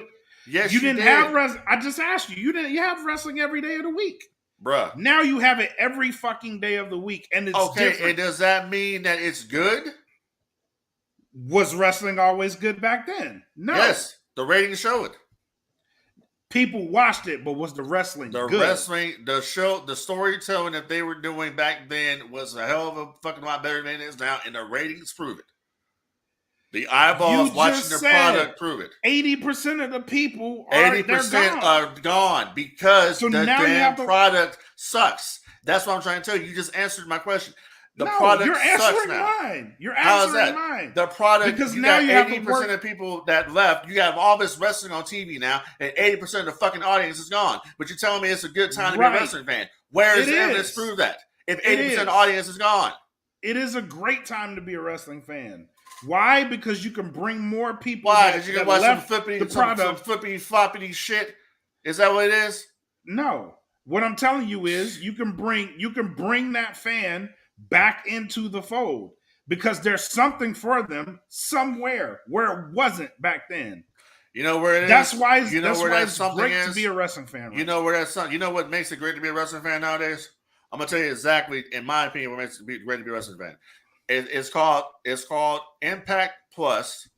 B: Yes,
A: you didn't have wrestling. I just asked you. You have wrestling every day of the week.
B: Bruh.
A: Now you have it every fucking day of the week. And it's different.
B: And does that mean that it's good?
A: Was wrestling always good back then? No.
B: Yes. The ratings show it.
A: People watched it, but was the wrestling good?
B: The show, the storytelling that they were doing back then was a hell of a fucking lot better than it is now, and the ratings prove it. The eyeballs watching the product prove it.
A: 80% of the people are
B: 80% are gone because the damn product sucks. That's what I'm trying to tell you. You just answered my question. The product sucks now.
A: You're answering mine.
B: The product,
A: because
B: you
A: now
B: got
A: you
B: 80% of people that left. You have all this wrestling on TV now, and 80% of the fucking audience is gone. But you're telling me it's a good time to be a wrestling fan. Where is the evidence to prove that? If 80% of the audience is gone.
A: It is a great time to be a wrestling fan. Why? Because you can bring more people.
B: Why? Because you can watch some flippity floppity shit. Is that what it is?
A: No. What I'm telling you is you can bring that fan back into the fold because there's something for them somewhere where it wasn't back then.
B: You know where it is?
A: That's why it's
B: great
A: to be a wrestling fan.
B: You know where that's something. You know what makes it great to be a wrestling fan nowadays? I'm gonna tell you exactly, in my opinion, what makes it great to be a wrestling fan. It's called Impact Plus.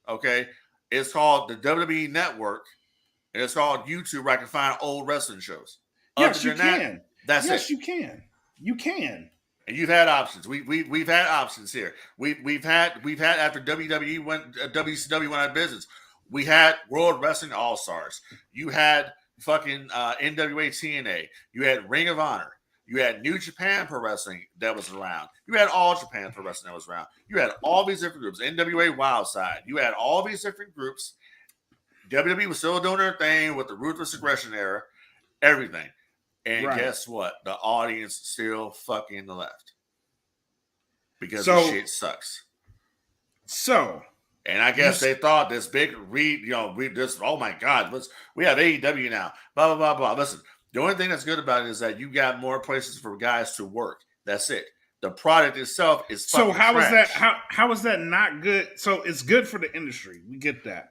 B: Okay, it's called the WWE Network, and it's called YouTube, where I can find old wrestling shows.
A: Yes, you can.
B: That's it.
A: Yes, you can. You can.
B: And you've had options. We've had options here. We've had after WCW went out of business. We had World Wrestling All Stars. You had fucking NWA TNA. You had Ring of Honor. You had New Japan Pro Wrestling that was around. You had All Japan Pro Wrestling that was around. You had all these different groups. NWA Wildside. You had all these different groups. WWE was still doing their thing with the Ruthless Aggression era. Everything. And guess what? The audience still fucking left. Because the shit sucks. And I guess they thought this big oh my God, we have AEW now. Blah, blah, blah, blah. Listen, the only thing that's good about it is that you got more places for guys to work. That's it. The product itself is fucking trash.
A: How is that not good? So it's good for the industry. We get that.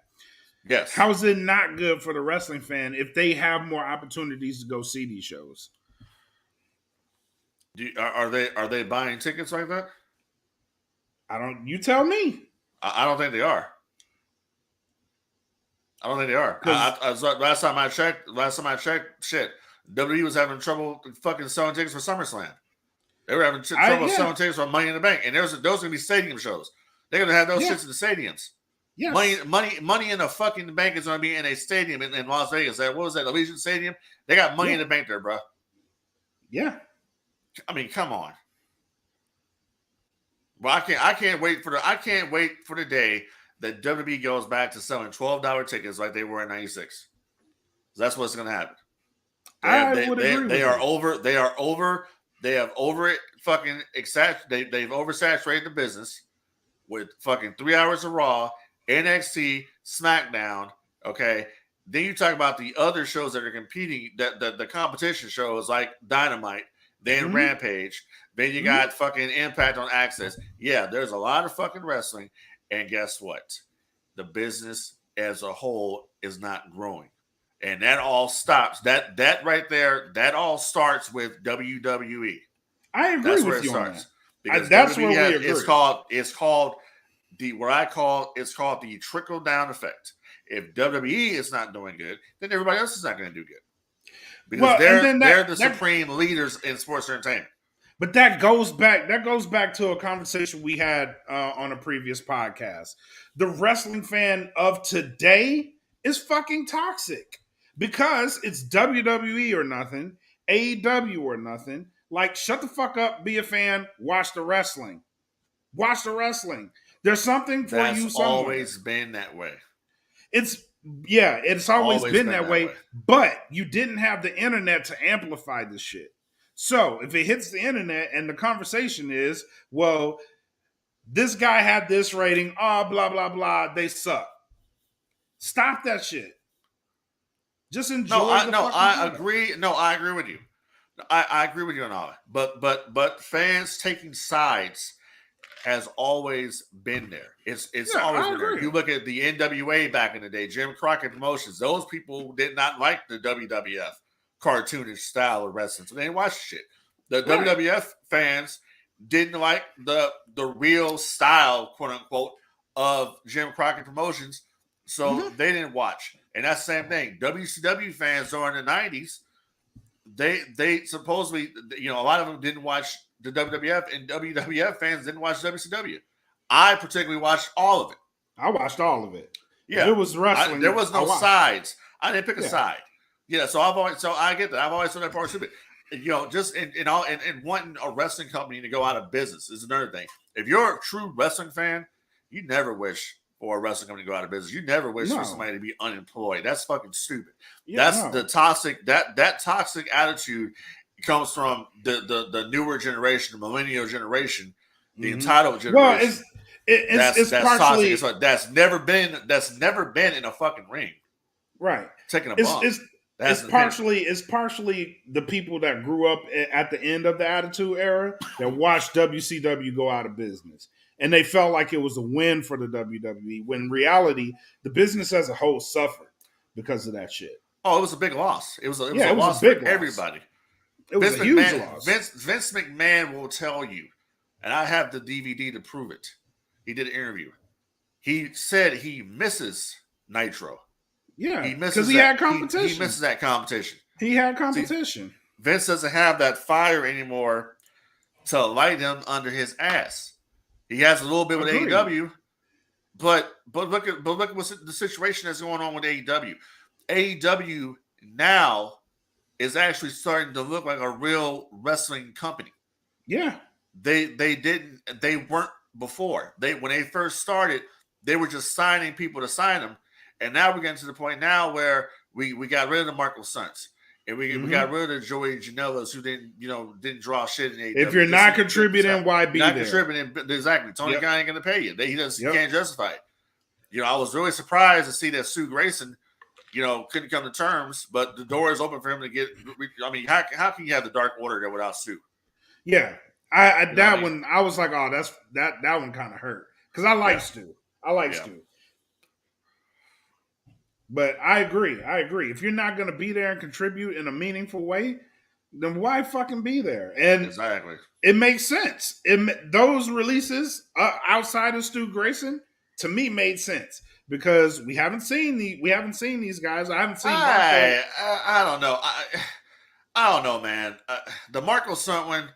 B: Yes.
A: How is it not good for the wrestling fan if they have more opportunities to go see these shows?
B: Are they buying tickets like that?
A: You tell me.
B: I don't think they are. I don't think they are. Last time I checked, shit, WWE was having trouble fucking selling tickets for SummerSlam. They were having trouble selling tickets for Money in the Bank, and those are going to be stadium shows. They're going to have those shits in the stadiums. Yes. Money in the fucking bank is going to be in a stadium in Las Vegas. What was that? Allegiant Stadium? They got Money in the Bank there, bro.
A: Yeah.
B: I mean, come on. Well, I can't wait for the day that WWE goes back to selling $12 tickets like they were in '96. That's what's going to happen. They have oversaturated the business with fucking 3 hours of Raw, NXT, SmackDown. Okay, then you talk about the other shows that are competing, the competition shows like Dynamite, then Rampage. Then you got fucking Impact on Access. Yeah, there's a lot of fucking wrestling, and guess what? The business as a whole is not growing, and that all stops. That right there, that all starts with WWE.
A: I agree with you on that.
B: Because
A: that's
B: WWE
A: where we agree.
B: it's called the trickle-down effect. If WWE is not doing good, then everybody else is not going to do good. Because they're the supreme leaders in sports entertainment.
A: But that goes back to a conversation we had on a previous podcast. The wrestling fan of today is fucking toxic because it's WWE or nothing, AEW or nothing. Like, shut the fuck up, be a fan, watch the wrestling. Watch the wrestling. There's something for you somewhere.
B: That's always been that way.
A: It's always been that way, but you didn't have the internet to amplify this shit. So if it hits the internet and the conversation is, well, this guy had this rating, blah, blah, blah, they suck. Stop that shit. Just enjoy
B: I agree. No, I agree with you. I agree with you on all that. But fans taking sides has always been there. It's always been there. You look at the NWA back in the day, Jim Crockett Promotions, those people did not like the WWF cartoonish style of wrestling, so they didn't watch shit. The WWF fans didn't like the real style, quote unquote, of Jim Crockett Promotions, so they didn't watch. And that's the same thing. WCW fans during the 90s, they supposedly, a lot of them didn't watch the WWF, and WWF fans didn't watch WCW. I particularly watched all of it.
A: I watched all of it.
B: Yeah,
A: if it was wrestling.
B: There was no sides. I didn't pick a side. Yeah, so I get that. I've always thought that part stupid. Just in wanting a wrestling company to go out of business is another thing. If you're a true wrestling fan, you never wish for a wrestling company to go out of business. You never wish for somebody to be unemployed. That's fucking stupid. The toxic that toxic attitude comes from the newer generation, the millennial generation, the entitled generation.
A: Well, it's partially
B: toxic. That's never been in a fucking ring.
A: Right.
B: Taking a bump.
A: It's partially the people that grew up at the end of the Attitude Era that watched WCW go out of business. And they felt like it was a win for the WWE, when in reality, the business as a whole suffered because of that shit.
B: Oh, it was a big loss. It was a loss for everybody.
A: It was a huge loss.
B: Vince McMahon will tell you, and I have the DVD to prove it. He did an interview. He said he misses Nitro.
A: Yeah, because he had competition.
B: He misses that competition.
A: He had competition.
B: See, Vince doesn't have that fire anymore to light him under his ass. He has a little bit with AEW, but look at what's the situation that's going on with AEW. AEW now is actually starting to look like a real wrestling company.
A: Yeah,
B: they weren't before. When they first started, they were just signing people to sign them. And now we're getting to the point now where we got rid of the Marco Stunts. And we got rid of the Joey Janela's who didn't draw shit in AEW.
A: If you're not contributing, why be there?
B: Contributing, exactly. Tony Khan ain't going to pay you. He can't justify it. I was really surprised to see that Sue Grayson, couldn't come to terms, but the door is open for him to get. I mean, how can you have the Dark Order there without Sue?
A: Yeah, that one I was like, oh, that one kind of hurt because I like Stu. I like Stu. But I agree. If you're not going to be there and contribute in a meaningful way, then why fucking be there? And
B: exactly,
A: it makes sense. Those releases outside of Stu Grayson to me made sense because we haven't seen these guys. I haven't seen.
B: I don't know. I don't know, man. The Marco Stunt one.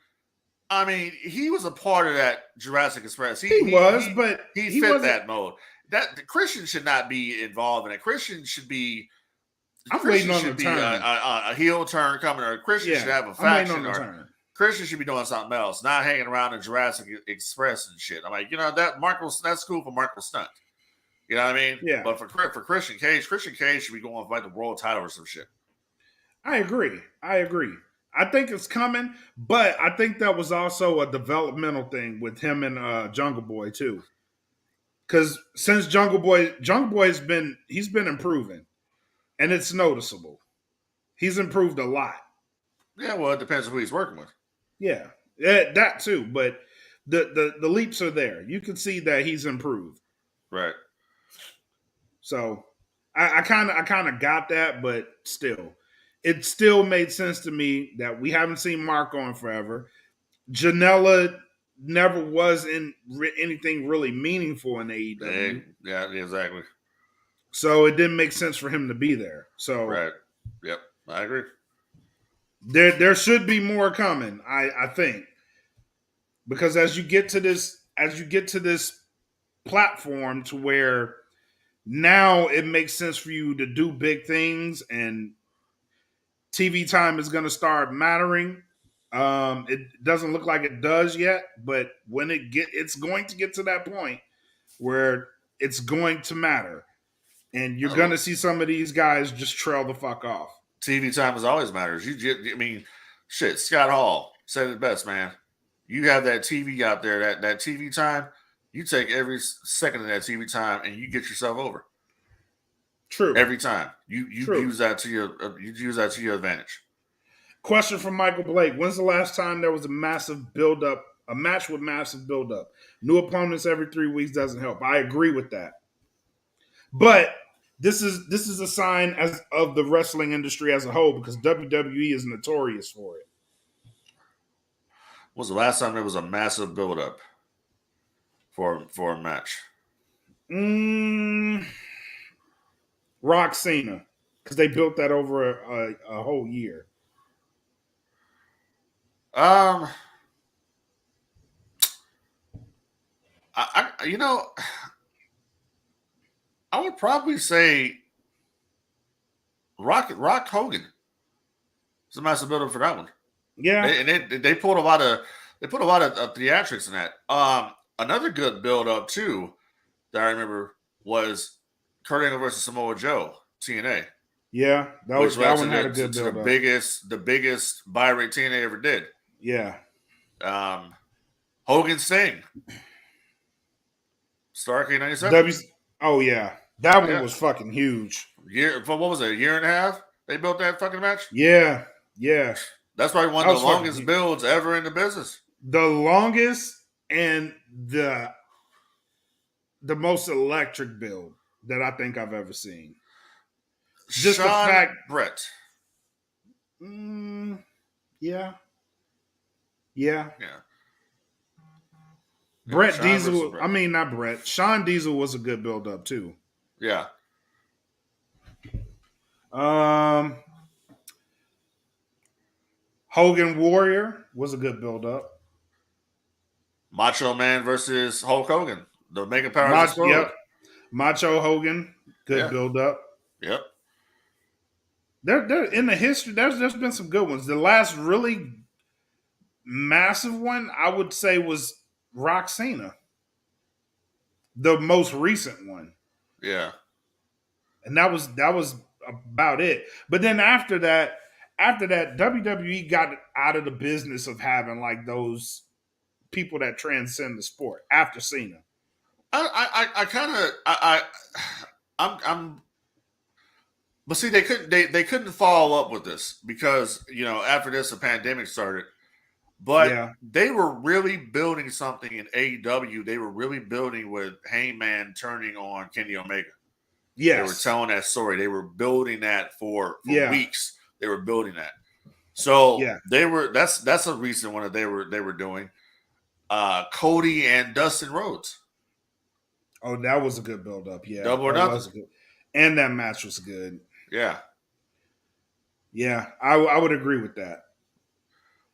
B: I mean, he was a part of that Jurassic Express. He fit that mode. That Christian should not be involved in it. Christian should be.
A: Waiting on the turn.
B: A heel turn coming, or Christian should have a faction, or Christian should be doing something else, not hanging around in Jurassic Express and shit. I'm like, that Marco, that's cool for Marco Stunt. You know what I mean?
A: Yeah.
B: But for Christian Cage should be going to fight the world title or some shit.
A: I agree. I think it's coming, but I think that was also a developmental thing with him and Jungle Boy too. Because since Jungle Boy has been improving, and it's noticeable. He's improved a lot.
B: Yeah, well, it depends on who he's working with.
A: Yeah, that too. But the leaps are there. You can see that he's improved.
B: Right.
A: So I kind of got that, but still, it still made sense to me that we haven't seen Marco in forever. Janela never was in anything really meaningful in AEW.
B: Yeah, exactly.
A: So it didn't make sense for him to be there. So
B: Right. Yep. I agree.
A: there should be more coming, I think. Because as you get to this platform to where now it makes sense for you to do big things and TV time is going to start mattering. It doesn't look like it does yet, but when it's going to get to that point where it's going to matter, and you're going to see some of these guys just trail the fuck off.
B: TV time always matters. I mean, shit. Scott Hall said it best, man. You have that TV out there, that TV time. You take every second of that TV time, and you get yourself over.
A: True.
B: Every time you use that to your advantage.
A: Question from Michael Blake: when's the last time there was a massive build-up, a match with massive build-up? New opponents every 3 weeks doesn't help. I agree with that, but this is a sign of the wrestling industry as a whole, because WWE is notorious for it.
B: When was the last time there was a massive build-up for a match?
A: Rock Cena, because they built that over a whole year.
B: I would probably say Rock Hogan. It's a massive build-up for that one.
A: Yeah,
B: They put a lot of theatrics in that. Another good build-up too that I remember was Kurt Angle versus Samoa Joe, TNA.
A: Yeah, that one had a good build-up.
B: The biggest buy rate TNA ever did.
A: Yeah.
B: Hogan Sting. Starrcade '97.
A: Oh yeah, that one was fucking huge.
B: What was it? A year and a half? They built that fucking match.
A: Yeah.
B: That's probably one of the longest builds ever in the business.
A: The longest and the most electric build that I think I've ever seen. Just
B: Sean
A: the fact,
B: Brett.
A: Yeah.
B: Brett
A: Diesel.
B: Brett.
A: I mean, not Brett. Sean Diesel was a good build up too.
B: Yeah.
A: Hogan Warrior was a good build up.
B: Macho Man versus Hulk Hogan. The Mega Powers Explode.
A: Yep. Macho Hogan, good build up.
B: Yep.
A: There in the history, there's been some good ones. The last really massive one, I would say, was Rock Cena. The most recent one.
B: Yeah.
A: And that was about it. But then after that, WWE got out of the business of having like those people that transcend the sport after Cena.
B: But see, they couldn't follow up with this because, after this, the pandemic started. But they were really building something in AEW. They were really building with Heyman turning on Kenny Omega.
A: Yes.
B: They were telling that story. They were building that for weeks. They were building that. So they were. That's a recent one that they were doing. Cody and Dustin Rhodes.
A: Oh, that was a good build up. Yeah,
B: Double or Nothing.
A: And that match was good.
B: Yeah.
A: I would agree with that.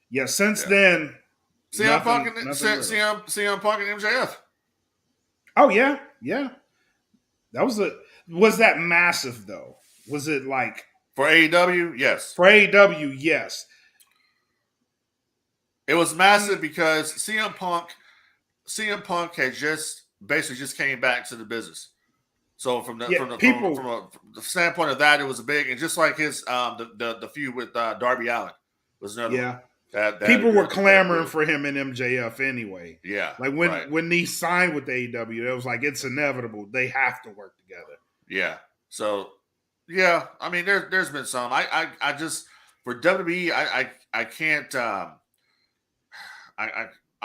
A: Yeah, since then,
B: CM Punk and MJF.
A: Oh yeah. That was that massive though? Was it like
B: for AEW? Yes.
A: For AEW, yes.
B: It was massive because CM Punk had basically just came back to the business. So from the standpoint of that, it was a big, and just like his the feud with Darby Allin was another.
A: Yeah. People were clamoring for him in MJF anyway.
B: Yeah.
A: Like when he signed with AEW, it was like it's inevitable. They have to work together.
B: Yeah. So yeah, I mean there's been some. I just for WWE I can't I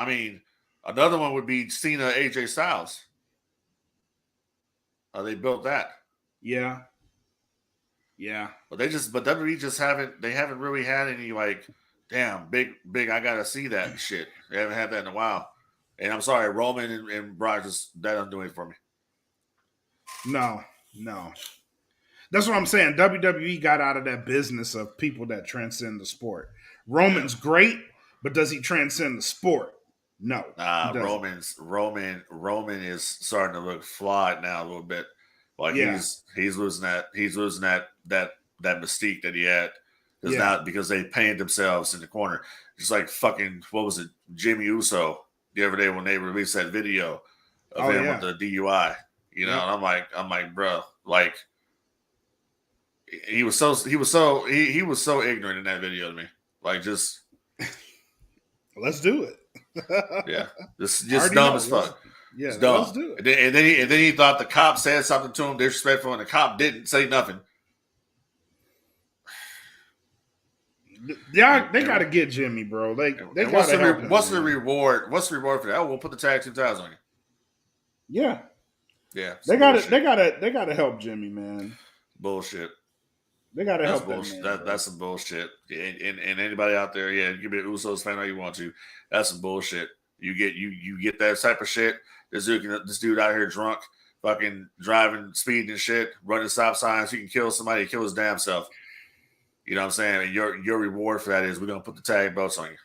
B: mean another one would be Cena AJ Styles. They built that.
A: Yeah.
B: But WWE they haven't really had any like damn big I gotta see that shit. They haven't had that in a while. And I'm sorry, Roman and Brock just that doesn't do it for me.
A: No. That's what I'm saying. WWE got out of that business of people that transcend the sport. Roman's great, but does he transcend the sport? No. He doesn't.
B: Roman is starting to look flawed now a little bit. Like he's losing that mystique that he had because they painted themselves in the corner. Just like fucking what was it, Jimmy Uso the other day when they released that video of him with the DUI. You know, and I'm like, bro, like he was so ignorant in that video to me. Like just
A: let's do it.
B: Yeah, just dumb as fuck.
A: Yeah,
B: it's dumb.
A: Let's do it.
B: And then he thought the cop said something to him disrespectful, and the cop didn't say nothing.
A: Yeah, they got to get Jimmy, bro. They got to help him.
B: What's the reward? What's the reward for that? Oh, we'll put the tag 2,000 on you.
A: Yeah. They got to help Jimmy, man.
B: Bullshit.
A: They got to help him.
B: That's some bullshit. And anybody out there, you can be an Usos fan all you want to. That's some bullshit. You get that type of shit. This dude out here drunk, fucking driving, speeding and shit, running stop signs. He can kill somebody, kill his damn self. You know what I'm saying? And your reward for that is we're gonna put the tag belts on you.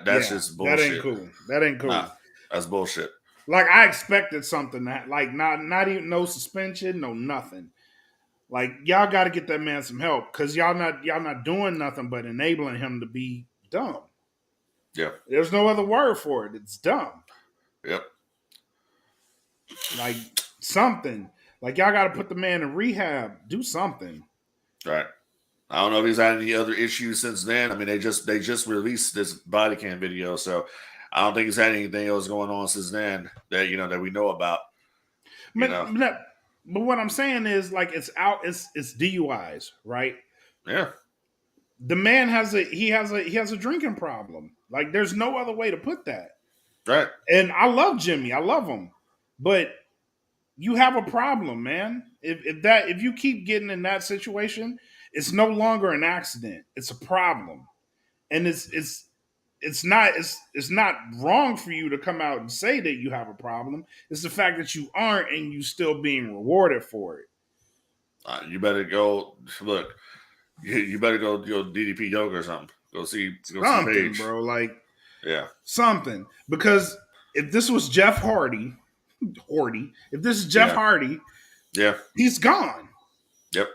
B: That's just bullshit.
A: That ain't cool.
B: Nah, that's bullshit.
A: Like I expected something that like not even no suspension, no nothing. Like y'all got to get that man some help because y'all not doing nothing but enabling him to be dumb.
B: Yeah.
A: There's no other word for it. It's dumb.
B: Yep.
A: Like something. Like y'all got to put the man in rehab. Do something.
B: Right. I don't know if he's had any other issues since then. I mean, they just released this body cam video, so I don't think he's had anything else going on since then that we know about.
A: But what I'm saying is, like, it's DUIs, right?
B: Yeah.
A: The man has a drinking problem. Like, there's no other way to put that.
B: Right.
A: And I love Jimmy. I love him. But you have a problem, man. If you keep getting in that situation, it's no longer an accident. It's a problem. And it's not wrong for you to come out and say that you have a problem. It's the fact that you aren't and you still being rewarded for it.
B: You better go look. You better go DDP yoga or something. Go see
A: something, bro. Like something. Because if this was Jeff Hardy, if this is Jeff Hardy, he's gone.
B: Yep.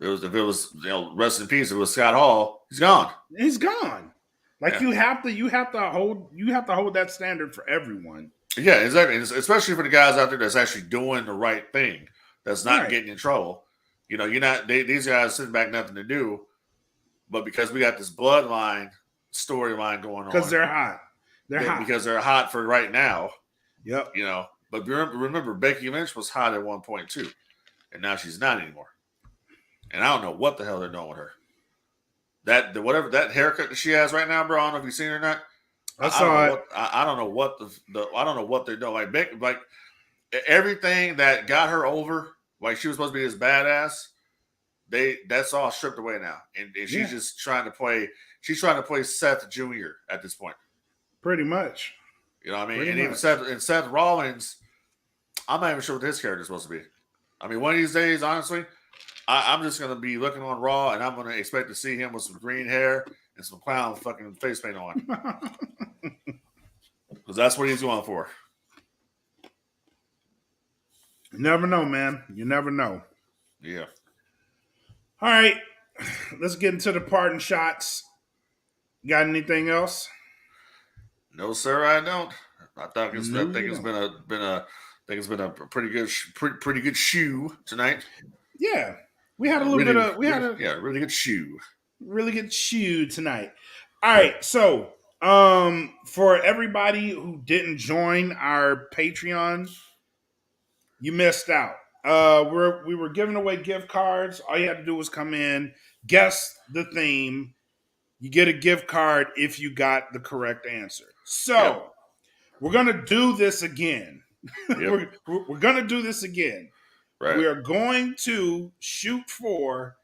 B: If it was rest in peace. If it was Scott Hall, he's gone.
A: He's gone. Like you have to hold that standard for everyone.
B: Yeah, exactly. Especially for the guys out there that's actually doing the right thing, that's not getting in trouble. You know, these guys sitting back, nothing to do, but because we got this bloodline storyline going on,
A: because they're hot,
B: because they're hot for right now.
A: Yep.
B: You know, but remember, Becky Lynch was hot at one point too, and now she's not anymore. And I don't know what the hell they're doing with her. Whatever that haircut that she has right now, bro. I don't know if you've seen her or not.
A: I saw it.
B: I don't know what I don't know what they're doing. Like everything that got her over, like she was supposed to be this badass. That's all stripped away now, and she's just trying to play. She's trying to play Seth Jr. at this point.
A: Pretty much.
B: You know what I mean? Even Seth Rollins, I'm not even sure what his character is supposed to be. I mean, one of these days, honestly, I'm just going to be looking on Raw, and I'm going to expect to see him with some green hair and some clown fucking face paint on. Because that's what he's going for.
A: You never know, man. You never know.
B: Yeah.
A: All right. Let's get into the parting shots. Got anything else?
B: No, sir, I don't. I think it's been a pretty good shoe tonight.
A: Yeah. We had a little bit of
B: really good shoe.
A: Really good shoe tonight. All right, so for everybody who didn't join our Patreon, you missed out. We were giving away gift cards. All you had to do was come in, guess the theme. You get a gift card if you got the correct answer. So we're gonna do this again.
B: Yep.
A: we're gonna do this again.
B: Right.
A: We are going to shoot for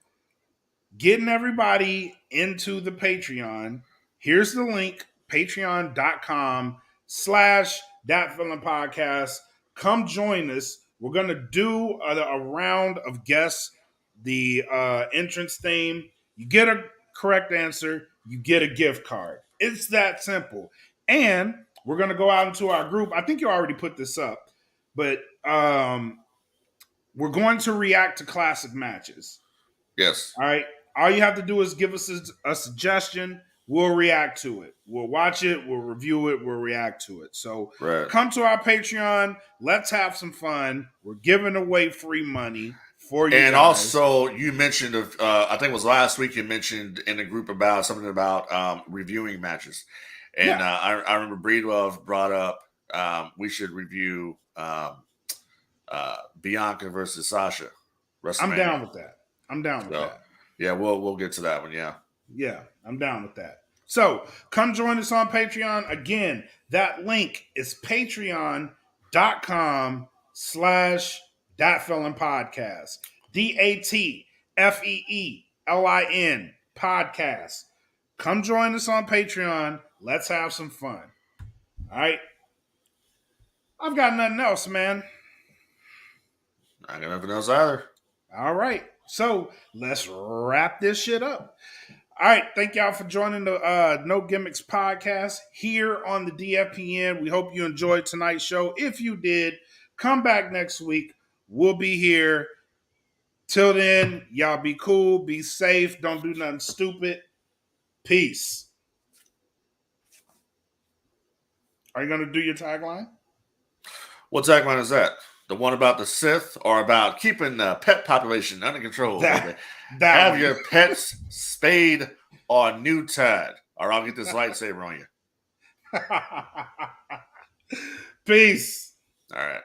A: getting everybody into the Patreon. Here's the link, patreon.com/, patreon.com/That Feeling Podcast. Come join us. We're going to do a round of guess the entrance theme. You get a correct answer, you get a gift card. It's that simple. And we're going to go out into our group. I think you already put this up, but we're going to react to classic matches.
B: Yes.
A: All right. All you have to do is give us a suggestion. We'll react to it. We'll watch it. We'll review it. We'll react to it. So come to our Patreon. Let's have some fun. We're giving away free money for you. And guys.
B: Also, you mentioned, I think it was last week, you mentioned in a group about something about reviewing matches. And I remember Breedwell brought up we should review Bianca versus Sasha.
A: I'm down with that. that.
B: Yeah, we'll get to that one. Yeah,
A: I'm down with that. So come join us on Patreon. Again, that link is patreon.com/That Feeling Podcast. DATFEELIN podcast. Come join us on Patreon. Let's have some fun. All right. I've got nothing else, man.
B: I got nothing else either.
A: All right. So let's wrap this shit up. All right. Thank y'all for joining the No Gimmicks podcast here on the DFPN. We hope you enjoyed tonight's show. If you did, come back next week. We'll be here. Till then, y'all be cool, be safe, don't do nothing stupid. Peace. Are you going to do your tagline?
B: What tagline is that? The one about the Sith or about keeping the pet population under control? Have your pets spayed or neutered, or I'll get this lightsaber on you.
A: Peace.
B: All right.